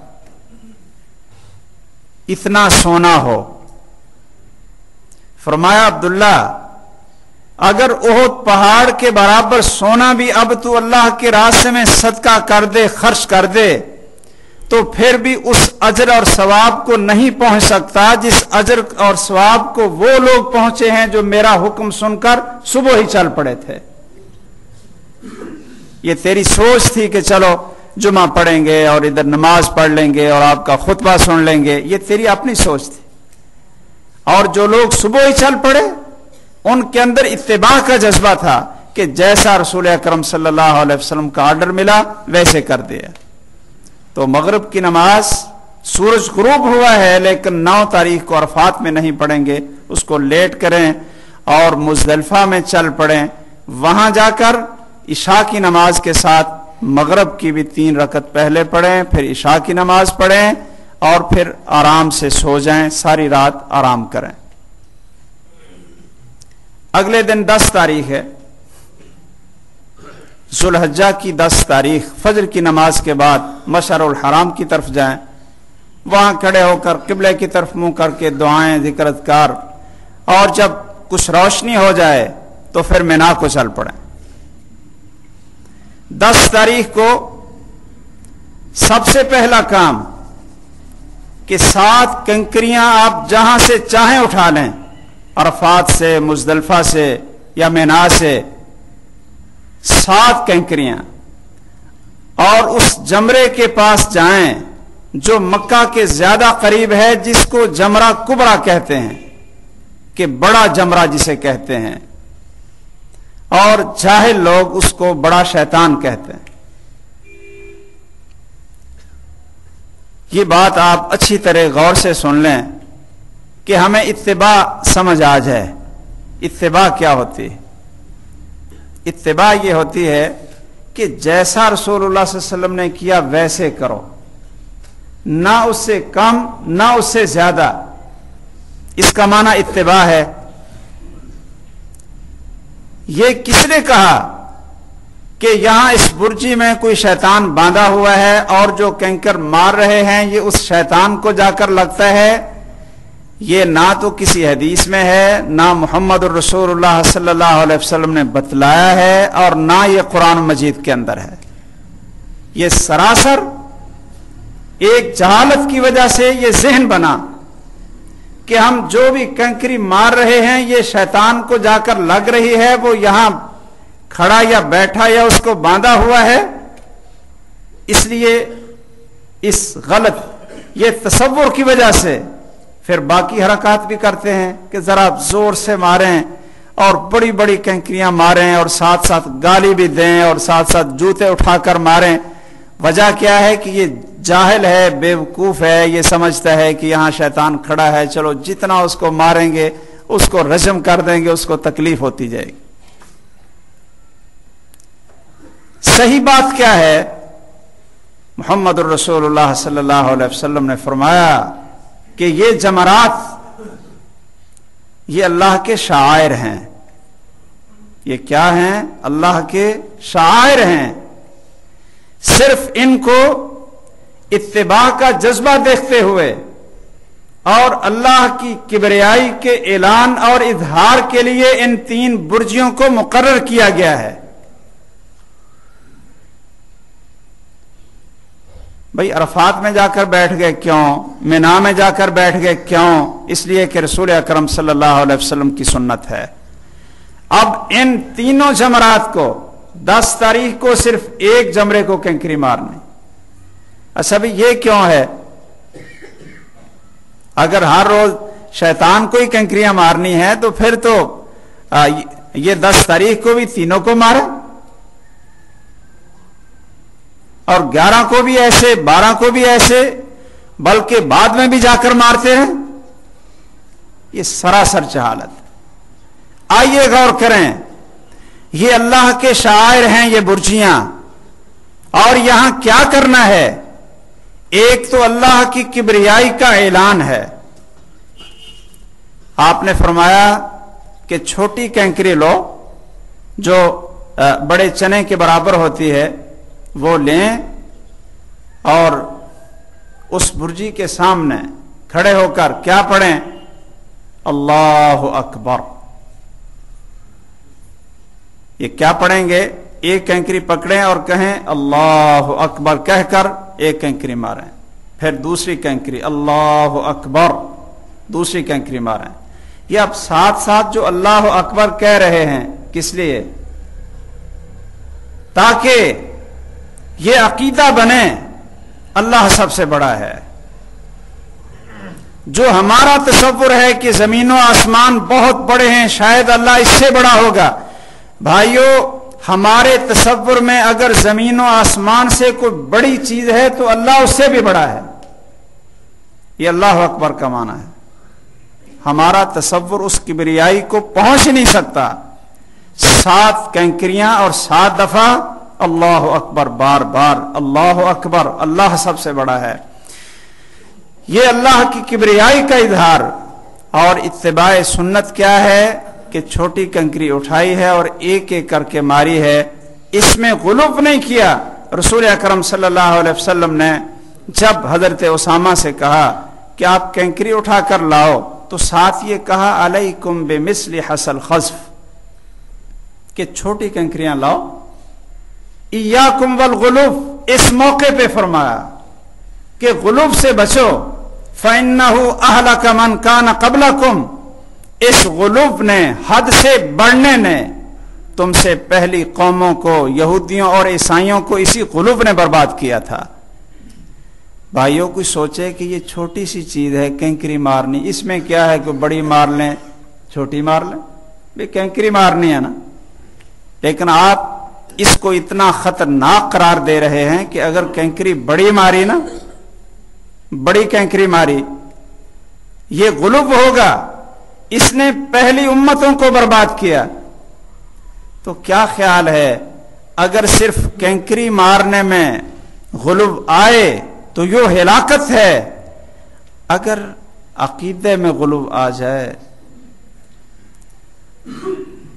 اتنا سونا ہو. فرمایا عبداللہ اگر احد پہاڑ کے برابر سونا بھی اب تو اللہ کے راستے میں صدقہ کر دے، خرچ کر دے، تو پھر بھی اس اجر اور ثواب کو نہیں پہنچ سکتا جس اجر اور ثواب کو وہ لوگ پہنچے ہیں جو میرا حکم سن کر صبح ہی چل پڑے تھے. یہ تیری سوچ تھی کہ چلو جمعہ پڑھیں گے اور ادھر نماز پڑھ لیں گے اور آپ کا خطبہ سن لیں گے، یہ تیری اپنی سوچ تھی. اور جو لوگ صبح ہی چل پڑے ان کے اندر اتباع کا جذبہ تھا کہ جیسا رسول اکرم صلی اللہ علیہ وسلم کا آرڈر ملا ویسے کر دیا. تو مغرب کی نماز سورج غروب ہوا ہے لیکن 9 تاریخ کو عرفات میں نہیں پڑھیں گے، اس کو لیٹ کریں اور مزدلفہ میں چل پڑیں، وہاں جا کر عشاء کی نماز کے ساتھ مغرب کی بھی 3 رکعت پہلے پڑھیں، پھر عشاء کی نماز پڑھیں اور پھر آرام سے سو جائیں، ساری رات آرام کریں. اگلے دن 10 تاریخ ہے، ذو الحجہ کی 10 تاریخ، فجر کی نماز کے بعد مشعر الحرام کی طرف جائیں، وہاں کھڑے ہو کر قبلے کی طرف منہ کر کے دعائیں ذکر اذکار، اور جب کچھ روشنی ہو جائے تو پھر مینا کو چل پڑیں. 10 تاریخ کو سب سے پہلا کام کہ 7 کنکریاں آپ جہاں سے چاہیں اٹھا لیں، عرفات سے، مزدلفہ سے یا مینا سے، 7 کنکریاں، اور اس جمرے کے پاس جائیں جو مکہ کے زیادہ قریب ہے، جس کو جمرہ کبرا کہتے ہیں کہ بڑا جمرہ جسے کہتے ہیں، اور جاہل لوگ اس کو بڑا شیطان کہتے ہیں. یہ بات آپ اچھی طرح غور سے سن لیں کہ ہمیں اتباع سمجھ آ جائے. اتباع کیا ہوتی ہے؟ اتباع یہ ہوتی ہے کہ جیسا رسول اللہ صلی اللہ علیہ وسلم نے کیا ویسے کرو، نہ اس سے کم نہ اس سے زیادہ. اس کا معنی اتباع ہے. یہ کس نے کہا کہ یہاں اس برجی میں کوئی شیطان باندھا ہوا ہے اور جو کینکر مار رہے ہیں یہ اس شیطان کو جا کر لگتا ہے؟ یہ نہ تو کسی حدیث میں ہے، نہ محمد الرسول اللہ صلی اللہ علیہ وسلم نے بتلایا ہے، اور نہ یہ قرآن مجید کے اندر ہے۔ یہ سراسر ایک جہالت کی وجہ سے یہ ذہن بنا کہ ہم جو بھی کنکری مار رہے ہیں یہ شیطان کو جا کر لگ رہی ہے، وہ یہاں کھڑا یا بیٹھا یا اس کو باندھا ہوا ہے۔ اس لیے اس غلط یہ تصور کی وجہ سے پھر باقی حرکات بھی کرتے ہیں کہ ذرا زور سے ماریں اور بڑی بڑی کنکریاں ماریں اور ساتھ ساتھ گالی بھی دیں اور ساتھ ساتھ جوتے اٹھا کر ماریں۔ وجہ کیا ہے کہ یہ جاہل ہے، بیوقوف ہے، یہ سمجھتا ہے کہ یہاں شیطان کھڑا ہے، چلو جتنا اس کو ماریں گے اس کو رجم کر دیں گے، اس کو تکلیف ہوتی جائے گی۔ صحیح بات کیا ہے؟ محمد الرسول اللہ صلی اللہ علیہ وسلم نے فرمایا کہ یہ جمرات یہ اللہ کے شعائر ہیں۔ یہ کیا ہیں؟ اللہ کے شعائر ہیں۔ صرف ان کو اتباع کا جذبہ دیکھتے ہوئے اور اللہ کی کبریائی کے اعلان اور اظہار کے لیے ان 3 برجیوں کو مقرر کیا گیا ہے۔ بھئی عرفات میں جا کر بیٹھ گئے کیوں؟ مینا میں جا کر بیٹھ گئے کیوں؟ اس لیے کہ رسول اکرم صلی اللہ علیہ وسلم کی سنت ہے۔ اب ان تینوں جمرات کو 10 تاریخ کو صرف ایک جمرے کو کنکری مارنی۔ اچھا بھی یہ کیوں ہے؟ اگر ہر روز شیطان کو ہی کنکریاں مارنی ہے تو پھر تو یہ 10 تاریخ کو بھی تینوں کو مارے، اور 11 کو بھی ایسے، 12 کو بھی ایسے، بلکہ بعد میں بھی جا کر مارتے ہیں۔ یہ سراسر جہالت۔ آئیے غور کریں، یہ اللہ کے شاعر ہیں یہ برجیاں، اور یہاں کیا کرنا ہے؟ ایک تو اللہ کی کبریائی کا اعلان ہے۔ آپ نے فرمایا کہ چھوٹی کنکری لو جو بڑے چنے کے برابر ہوتی ہے وہ لیں اور اس برجی کے سامنے کھڑے ہو کر کیا پڑھیں؟ اللہ اکبر۔ یہ کیا پڑھیں گے؟ ایک کنکری پکڑیں اور کہیں اللہ اکبر کہہ کر ایک کنکری ماریں، پھر دوسری کنکری اللہ اکبر، دوسری کنکری ماریں۔ یہ اب ساتھ ساتھ جو اللہ اکبر کہہ رہے ہیں کس لیے؟ تاکہ یہ عقیدہ بنے اللہ سب سے بڑا ہے۔ جو ہمارا تصور ہے کہ زمین و آسمان بہت بڑے ہیں، شاید اللہ اس سے بڑا ہوگا۔ بھائیو، ہمارے تصور میں اگر زمین و آسمان سے کوئی بڑی چیز ہے تو اللہ اس سے بھی بڑا ہے۔ یہ اللہ اکبر کا معنی ہے۔ ہمارا تصور اس کبریائی کو پہنچ نہیں سکتا۔ 7 کنکریاں اور 7 دفعہ اللہ اکبر، بار بار اللہ اکبر، اللہ سب سے بڑا ہے۔ یہ اللہ کی کبریائی کا اظہار۔ اور اتباع سنت کیا ہے کہ چھوٹی کنکری اٹھائی ہے اور ایک ایک کر کے ماری ہے، اس میں غلو نہیں کیا۔ رسول اکرم صلی اللہ علیہ وسلم نے جب حضرت اسامہ سے کہا کہ آپ کنکری اٹھا کر لاؤ تو ساتھ یہ کہا علیکم بمثل حصى الخزف، کہ چھوٹی کنکریاں لاؤ، ایاکم والغلو، اس موقع پہ فرمایا کہ غلو سے بچو، فإنه أهلك من كان قبلكم، اس غلو نے، حد سے بڑھنے نے تم سے پہلی قوموں کو، یہودیوں اور عیسائیوں کو اسی غلو نے برباد کیا تھا۔ بھائیوں کوئی سوچے کہ یہ چھوٹی سی چیز ہے کنکری مارنی، اس میں کیا ہے کہ بڑی مار لیں چھوٹی مار لیں، بھئی کنکری مارنی ہے نا۔ لیکن آپ اس کو اتنا خطرناک قرار دے رہے ہیں کہ اگر کنکری بڑی ماری نا، بڑی کنکری ماری، یہ غلو ہوگا، اس نے پہلی امتوں کو برباد کیا۔ تو کیا خیال ہے اگر صرف کنکری مارنے میں غلو آئے تو یہ ہلاکت ہے، اگر عقیدے میں غلو آ جائے،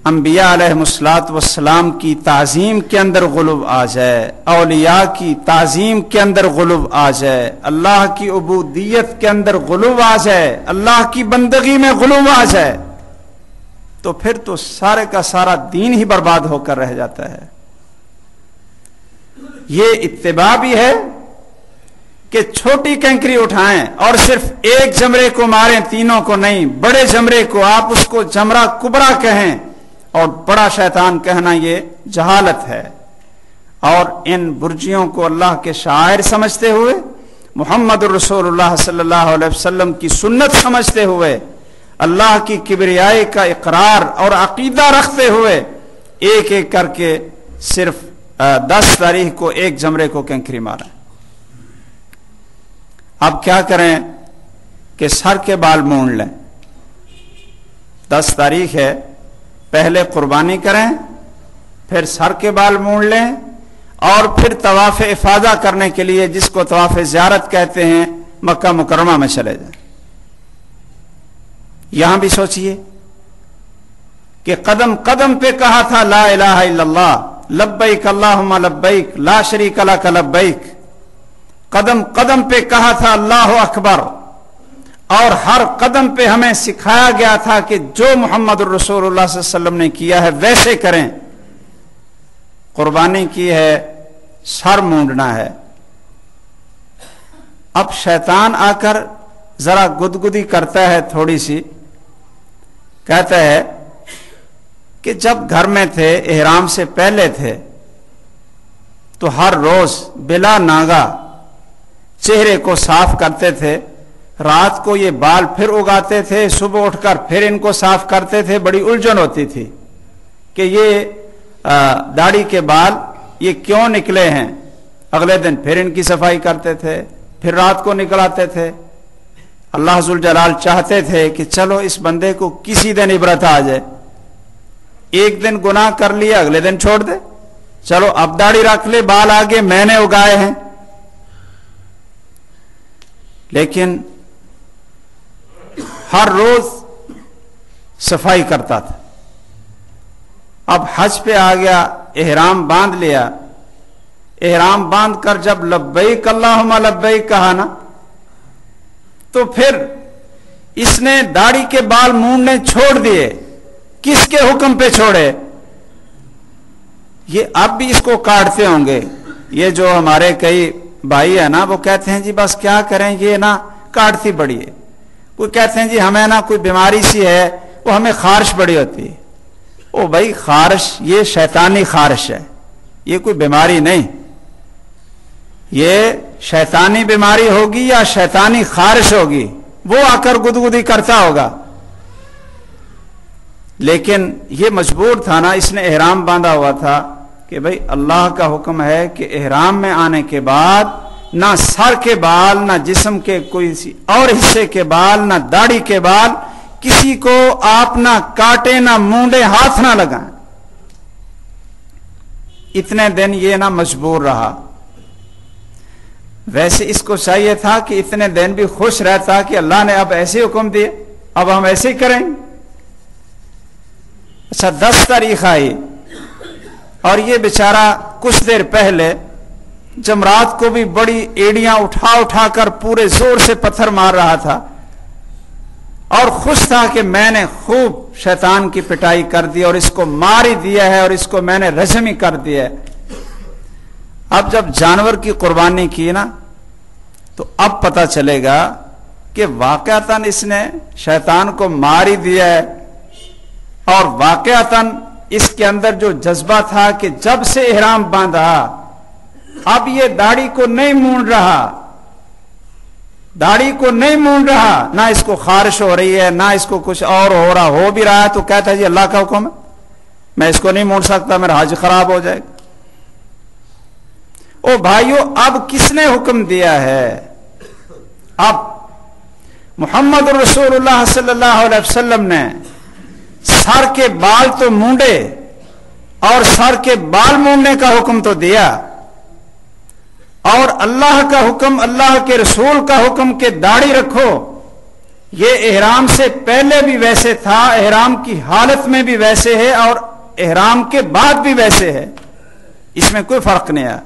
انبیاء علیہمُ السلام کی تعظیم کے اندر غلو آ جائے، اولیاء کی تعظیم کے اندر غلو آ جائے، اللہ کی عبودیت کے اندر غلو آ جائے، اللہ کی بندگی میں غلو آ جائے، تو پھر تو سارے کا سارا دین ہی برباد ہو کر رہ جاتا ہے۔ یہ اتباع بھی ہے کہ چھوٹی کنکری اٹھائیں اور صرف ایک جمرے کو ماریں، تینوں کو نہیں، بڑے جمرے کو آپ اس کو جمرہ کبرا کہیں اور بڑا شیطان کہنا یہ جہالت ہے۔ اور ان برجیوں کو اللہ کے شاعر سمجھتے ہوئے، محمد الرسول اللہ صلی اللہ علیہ وسلم کی سنت سمجھتے ہوئے، اللہ کی کبریائی کا اقرار اور عقیدہ رکھتے ہوئے ایک ایک کر کے صرف 10 تاریخ کو ایک جمرے کو کنکری ماریں۔ اب کیا کریں کہ سر کے بال مونڈ لیں، 10 تاریخ ہے، پہلے قربانی کریں، پھر سر کے بال مونڈ لیں، اور پھر طواف افاضہ کرنے کے لیے، جس کو طواف زیارت کہتے ہیں، مکہ مکرمہ میں چلے جائیں۔ یہاں بھی سوچئے کہ قدم قدم پہ کہا تھا لا الہ الا اللہ، لبیک اللہم لبیک لا شریک لک لبیک، قدم قدم پہ کہا تھا اللہ اکبر، اور ہر قدم پہ ہمیں سکھایا گیا تھا کہ جو محمد الرسول اللہ صلی اللہ علیہ وسلم نے کیا ہے ویسے کریں۔ قربانی کی ہے، سر مونڈنا ہے۔ اب شیطان آ کر ذرا گدگدی کرتا ہے تھوڑی سی، کہتا ہے کہ جب گھر میں تھے، احرام سے پہلے تھے، تو ہر روز بلا ناگا چہرے کو صاف کرتے تھے، رات کو یہ بال پھر اگاتے تھے، صبح اٹھ کر پھر ان کو صاف کرتے تھے۔ بڑی الجھن ہوتی تھی کہ یہ داڑھی کے بال یہ کیوں نکلے ہیں۔ اگلے دن پھر ان کی صفائی کرتے تھے، پھر رات کو نکلاتے تھے۔ اللہ ذوالجلال چاہتے تھے کہ چلو اس بندے کو کسی دن عبرت آ جائے، ایک دن گناہ کر لیا اگلے دن چھوڑ دے، چلو اب داڑھی رکھ لے، بال آگے میں نے اگائے ہیں۔ لیکن ہر روز صفائی کرتا تھا۔ اب حج پہ آ گیا، احرام باندھ لیا، احرام باندھ کر جب لبیک اللہم لبیک کہا نا، تو پھر اس نے داڑھی کے بال مونڈنے چھوڑ دیے۔ کس کے حکم پہ چھوڑے؟ یہ اب بھی اس کو کاٹتے ہوں گے، یہ جو ہمارے کئی بھائی ہے نا، وہ کہتے ہیں جی بس کیا کریں، یہ نا کاٹتی بڑی ہے۔ کوئی کہتے ہیں جی ہمیں نا کوئی بیماری سی ہے، وہ ہمیں خارش بڑی ہوتی ہے۔ او بھائی، خارش یہ شیطانی خارش ہے، یہ کوئی بیماری نہیں۔ یہ شیطانی بیماری ہوگی یا شیطانی خارش ہوگی، وہ آ کر گدگدی کرتا ہوگا۔ لیکن یہ مجبور تھا نا، اس نے احرام باندھا ہوا تھا کہ بھئی اللہ کا حکم ہے کہ احرام میں آنے کے بعد نہ سر کے بال، نہ جسم کے کوئی اور حصے کے بال، نہ داڑھی کے بال کسی کو آپ نہ کاٹے، نہ مونڈے، ہاتھ نہ لگائیں۔ اتنے دن یہ نہ مجبور رہا۔ ویسے اس کو چاہیے تھا کہ اتنے دن بھی خوش رہتا کہ اللہ نے اب ایسے حکم دیے، اب ہم ایسے ہی کریں۔ اچھا 10 تاریخ آئی اور یہ بیچارہ کچھ دیر پہلے جمرات کو بھی بڑی ایڑیاں اٹھا اٹھا کر پورے زور سے پتھر مار رہا تھا، اور خوش تھا کہ میں نے خوب شیطان کی پٹائی کر دی اور اس کو مار ہی دیا ہے اور اس کو میں نے رجم ہی کر دیا ہے۔ اب جب جانور کی قربانی کی نا، تو اب پتہ چلے گا کہ واقعتاً اس نے شیطان کو مار ہی دیا ہے، اور واقعتاً اس کے اندر جو جذبہ تھا کہ جب سے احرام باندھا اب یہ داڑھی کو نہیں مونڈ رہا، داڑھی کو نہیں مونڈ رہا، نہ اس کو خارش ہو رہی ہے، نہ اس کو کچھ اور ہو رہا، ہو بھی رہا ہے تو کہتا ہے جی اللہ کا حکم ہے، میں اس کو نہیں مونڈ سکتا، میرا حج خراب ہو جائے گا۔ او بھائیو، اب کس نے حکم دیا ہے؟ اب محمد رسول اللہ صلی اللہ علیہ وسلم نے سر کے بال تو مونڈے، اور سر کے بال مونڈنے کا حکم تو دیا، اور اللہ کا حکم، اللہ کے رسول کا حکم کہ داڑھی رکھو، یہ احرام سے پہلے بھی ویسے تھا، احرام کی حالت میں بھی ویسے ہے، اور احرام کے بعد بھی ویسے ہے، اس میں کوئی فرق نہیں ہے۔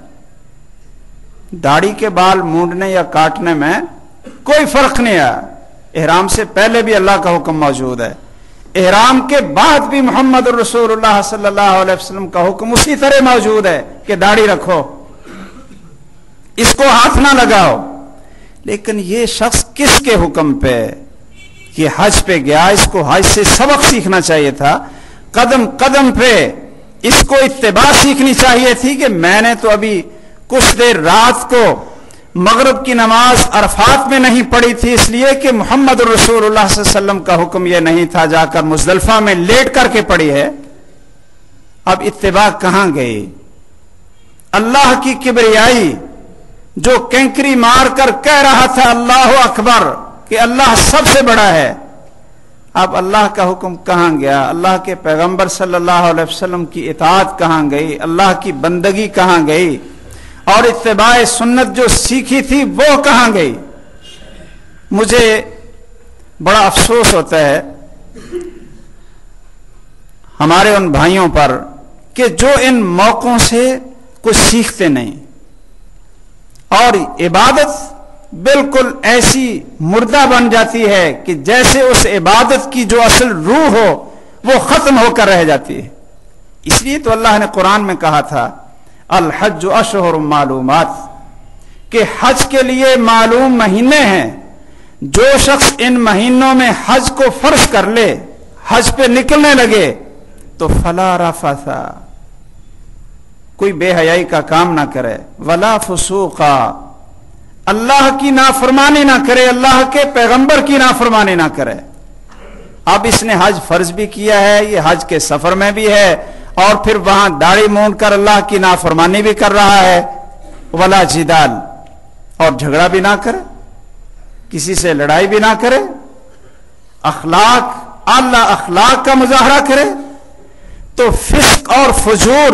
داڑھی کے بال مونڈنے یا کاٹنے میں کوئی فرق نہیں ہے، احرام سے پہلے بھی اللہ کا حکم موجود ہے، احرام کے بعد بھی محمد الرسول اللہ صلی اللہ علیہ وسلم کا حکم اسی طرح موجود ہے کہ داڑھی رکھو، اس کو ہاتھ نہ لگاؤ۔ لیکن یہ شخص کس کے حکم پہ؟ یہ حج پہ گیا، اس کو حج سے سبق سیکھنا چاہیے تھا، قدم قدم پہ اس کو اتباع سیکھنی چاہیے تھی کہ میں نے تو ابھی کچھ دیر رات کو مغرب کی نماز عرفات میں نہیں پڑھی تھی، اس لیے کہ محمد الرسول اللہ صلی اللہ علیہ وسلم کا حکم یہ نہیں تھا، جا کر مزدلفہ میں لیٹ کر کے پڑھی ہے۔ اب اتباع کہاں گئی؟ اللہ کی کبریائی جو کینکری مار کر کہہ رہا تھا اللہ اکبر کہ اللہ سب سے بڑا ہے، اب اللہ کا حکم کہاں گیا؟ اللہ کے پیغمبر صلی اللہ علیہ وسلم کی اطاعت کہاں گئی؟ اللہ کی بندگی کہاں گئی؟ اور اتباع سنت جو سیکھی تھی وہ کہاں گئی؟ مجھے بڑا افسوس ہوتا ہے ہمارے ان بھائیوں پر کہ جو ان موقعوں سے کچھ سیکھتے نہیں، اور عبادت بالکل ایسی مردہ بن جاتی ہے کہ جیسے اس عبادت کی جو اصل روح ہو وہ ختم ہو کر رہ جاتی ہے۔ اس لیے تو اللہ نے قرآن میں کہا تھا الحج اشہر معلومات، کہ حج کے لیے معلوم مہینے ہیں، جو شخص ان مہینوں میں حج کو فرض کر لے، حج پہ نکلنے لگے تو فلا رفث، کوئی بے حیائی کا کام نہ کرے، ولا فسوقا، اللہ کی نافرمانی نہ کرے، اللہ کے پیغمبر کی نافرمانی نہ کرے۔ اب اس نے حج فرض بھی کیا ہے، یہ حج کے سفر میں بھی ہے، اور پھر وہاں داڑھی مونڈ کر اللہ کی نافرمانی بھی کر رہا ہے۔ ولا جدال، اور جھگڑا بھی نہ کرے، کسی سے لڑائی بھی نہ کرے، اخلاق اعلی اخلاق کا مظاہرہ کرے، تو فسق اور فجور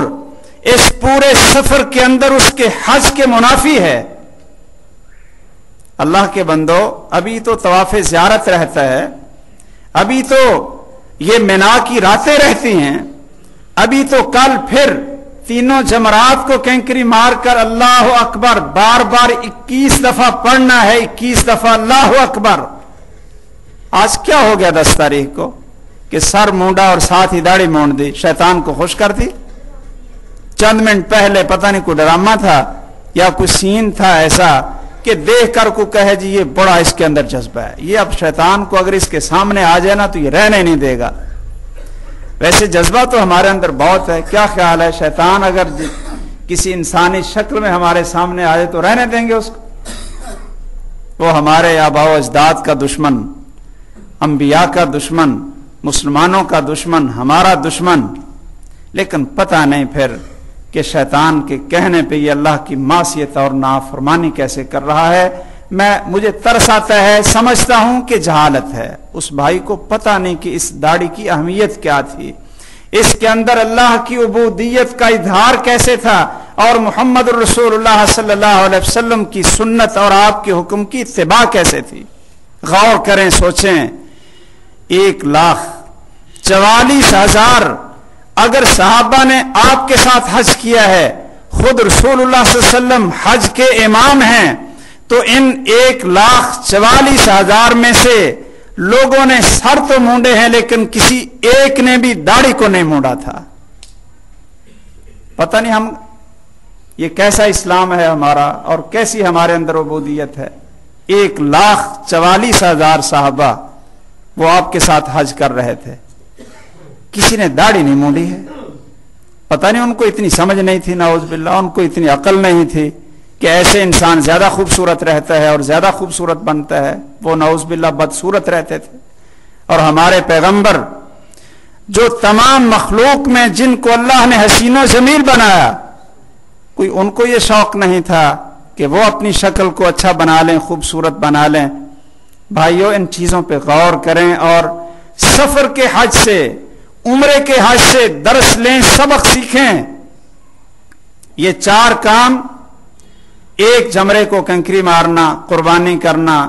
اس پورے سفر کے اندر اس کے حج کے منافی ہے۔ اللہ کے بندو، ابھی تو طواف زیارت رہتا ہے، ابھی تو یہ منا کی راتیں رہتی ہیں، ابھی تو کل پھر تینوں جمرات کو کینکری مار کر اللہ اکبر بار بار 21 دفعہ پڑھنا ہے، 21 دفعہ اللہ اکبر۔ آج کیا ہو گیا 10 تاریخ کو کہ سر مونڈا اور ساتھ ہی داڑھی مونڈ دی، شیطان کو خوش کر دی؟ چند منٹ پہلے پتہ نہیں کوئی ڈرامہ تھا یا کوئی سین تھا ایسا کہ دیکھ کر کو کہے جی یہ بڑا اس کے اندر جذبہ ہے، یہ اب شیطان کو اگر اس کے سامنے آ جائے نا تو یہ رہنے نہیں دے گا۔ ویسے جذبہ تو ہمارے اندر بہت ہے، کیا خیال ہے شیطان اگر کسی انسانی شکل میں ہمارے سامنے آ جائے تو رہنے دیں گے اس کو؟ وہ ہمارے آباء و اجداد کا دشمن، انبیاء کا دشمن، مسلمانوں کا دشمن، ہمارا دشمن، لیکن پتہ نہیں پھر کہ شیطان کے کہنے پہ یہ اللہ کی معصیت اور نافرمانی کیسے کر رہا ہے۔ مجھے ترس آتا ہے، سمجھتا ہوں کہ جہالت ہے، اس بھائی کو پتہ نہیں کہ اس داڑھی کی اہمیت کیا تھی، اس کے اندر اللہ کی عبودیت کا اظہار کیسے تھا، اور محمد الرسول اللہ صلی اللہ علیہ وسلم کی سنت اور آپ کے حکم کی اتباع کیسے تھی۔ غور کریں، سوچیں، 1,44,000 اگر صحابہ نے آپ کے ساتھ حج کیا ہے، خود رسول اللہ صلی اللہ علیہ وسلم حج کے امام ہیں، تو ان 1,44,000 میں سے لوگوں نے سر تو مونڈے ہیں لیکن کسی ایک نے بھی داڑھی کو نہیں مونڈا تھا۔ پتہ نہیں ہم یہ کیسا اسلام ہے ہمارا اور کیسی ہمارے اندر عبودیت ہے۔ 1,44,000 صحابہ وہ آپ کے ساتھ حج کر رہے تھے، کسی نے داڑھی نہیں مونڈی ہے۔ پتہ نہیں ان کو اتنی سمجھ نہیں تھی، نعوذ باللہ، ان کو اتنی عقل نہیں تھی کہ ایسے انسان زیادہ خوبصورت رہتا ہے اور زیادہ خوبصورت بنتا ہے، وہ نعوذ باللہ بدصورت رہتے تھے۔ اور ہمارے پیغمبر جو تمام مخلوق میں جن کو اللہ نے حسین و جمیل بنایا، کوئی ان کو یہ شوق نہیں تھا کہ وہ اپنی شکل کو اچھا بنا لیں، خوبصورت بنا لیں۔ بھائیو، ان چیزوں پہ غور کریں اور سفر کے حج سے، عمرے کے حج سے درس لیں، سبق سیکھیں۔ یہ 4 کام، ایک جمرے کو کنکری مارنا، قربانی کرنا،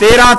13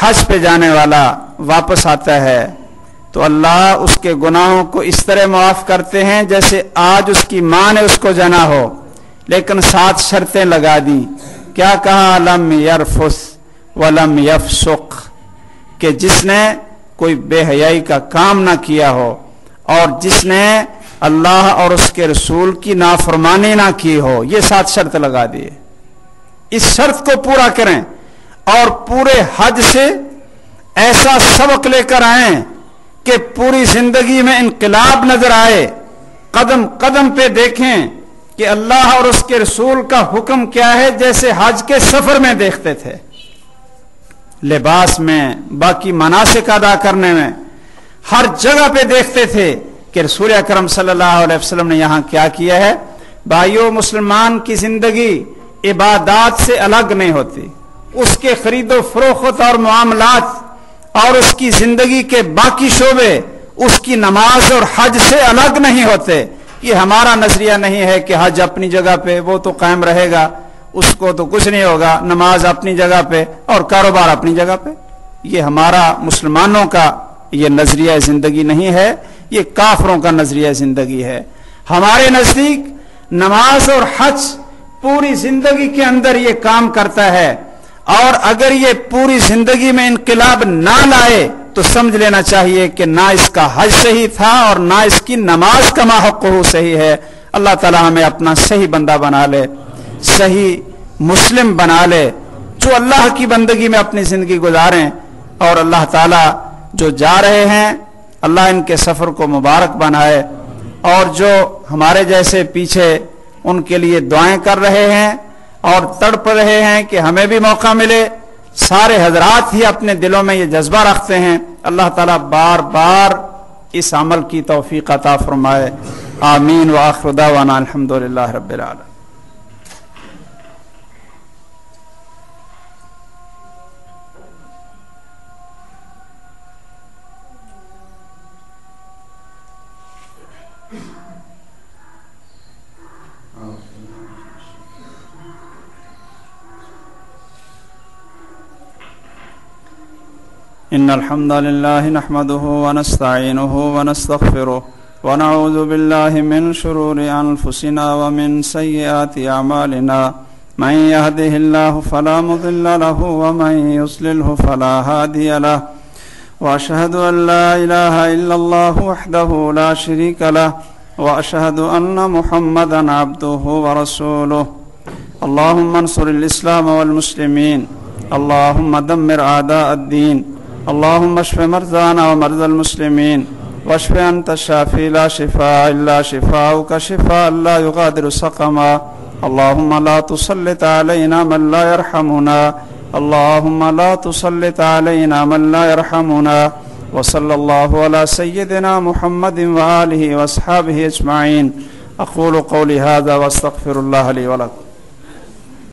حج پہ جانے والا واپس آتا ہے تو اللہ اس کے گناہوں کو اس طرح معاف کرتے ہیں جیسے آج اس کی ماں نے اس کو جنا ہو، لیکن 7 شرطیں لگا دیں. کیا کہا؟ لم یرفث ولم یفسق، کہ جس نے کوئی بے حیائی کا کام نہ کیا ہو اور جس نے اللہ اور اس کے رسول کی نافرمانی نہ کی ہو. یہ 7 شرط لگا دیے. اس شرط کو پورا کریں اور پورے حج سے ایسا سبق لے کر آئیں کہ پوری زندگی میں انقلاب نظر آئے. قدم قدم پہ دیکھیں کہ اللہ اور اس کے رسول کا حکم کیا ہے، جیسے حج کے سفر میں دیکھتے تھے، لباس میں، باقی مناسک ادا کرنے میں، ہر جگہ پہ دیکھتے تھے کہ رسول اکرم صلی اللہ علیہ وسلم نے یہاں کیا کیا ہے. بھائیو، مسلمان کی زندگی عبادات سے الگ نہیں ہوتی. اس کے خرید و فروخت اور معاملات اور اس کی زندگی کے باقی شعبے اس کی نماز اور حج سے الگ نہیں ہوتے. یہ ہمارا نظریہ نہیں ہے کہ حج اپنی جگہ پہ وہ تو قائم رہے گا، اس کو تو کچھ نہیں ہوگا، نماز اپنی جگہ پہ اور کاروبار اپنی جگہ پہ. یہ ہمارا مسلمانوں کا یہ نظریہ زندگی نہیں ہے، یہ کافروں کا نظریہ زندگی ہے. ہمارے نزدیک نماز اور حج پوری زندگی کے اندر یہ کام کرتا ہے، اور اگر یہ پوری زندگی میں انقلاب نہ لائے تو سمجھ لینا چاہیے کہ نہ اس کا حج صحیح تھا اور نہ اس کی نماز کا ماحق صحیح ہے. اللہ تعالی ہمیں اپنا صحیح بندہ بنا لے، صحیح مسلم بنا لے، جو اللہ کی بندگی میں اپنی زندگی گزاریں. اور اللہ تعالی جو جا رہے ہیں اللہ ان کے سفر کو مبارک بنائے، اور جو ہمارے جیسے پیچھے ان کے لیے دعائیں کر رہے ہیں اور تڑپ رہے ہیں کہ ہمیں بھی موقع ملے. سارے حضرات ہی اپنے دلوں میں یہ جذبہ رکھتے ہیں. اللہ تعالیٰ بار بار اس عمل کی توفیق عطا فرمائے. آمین. وآخر دعوانا الحمدللہ رب العالمین. إن الحمد لله نحمده ونستعينه ونستغفره ونعوذ بالله من شرور أنفسنا ومن سيئات أعمالنا من يهده الله فلا مضل له ومن يضلله فلا هادي له وأشهد أن لا إله إلا الله وحده لا شريك له وأشهد أن محمدا عبده ورسوله. اللهم انصر الإسلام والمسلمين، اللهم دمر أعداء الدين، اللهم اشف مرضانا ومرضى المسلمين واشف أنت الشافي لا شفاء إلا شفاؤك شفاء لا يغادر سقما. اللهم لا تسلط علينا من لا يرحمنا، اللهم لا تسلط علينا من لا يرحمنا. وصلى الله على سيدنا محمد وآله وأصحابه أجمعين. أقول قولي هذا واستغفر الله لي ولكم.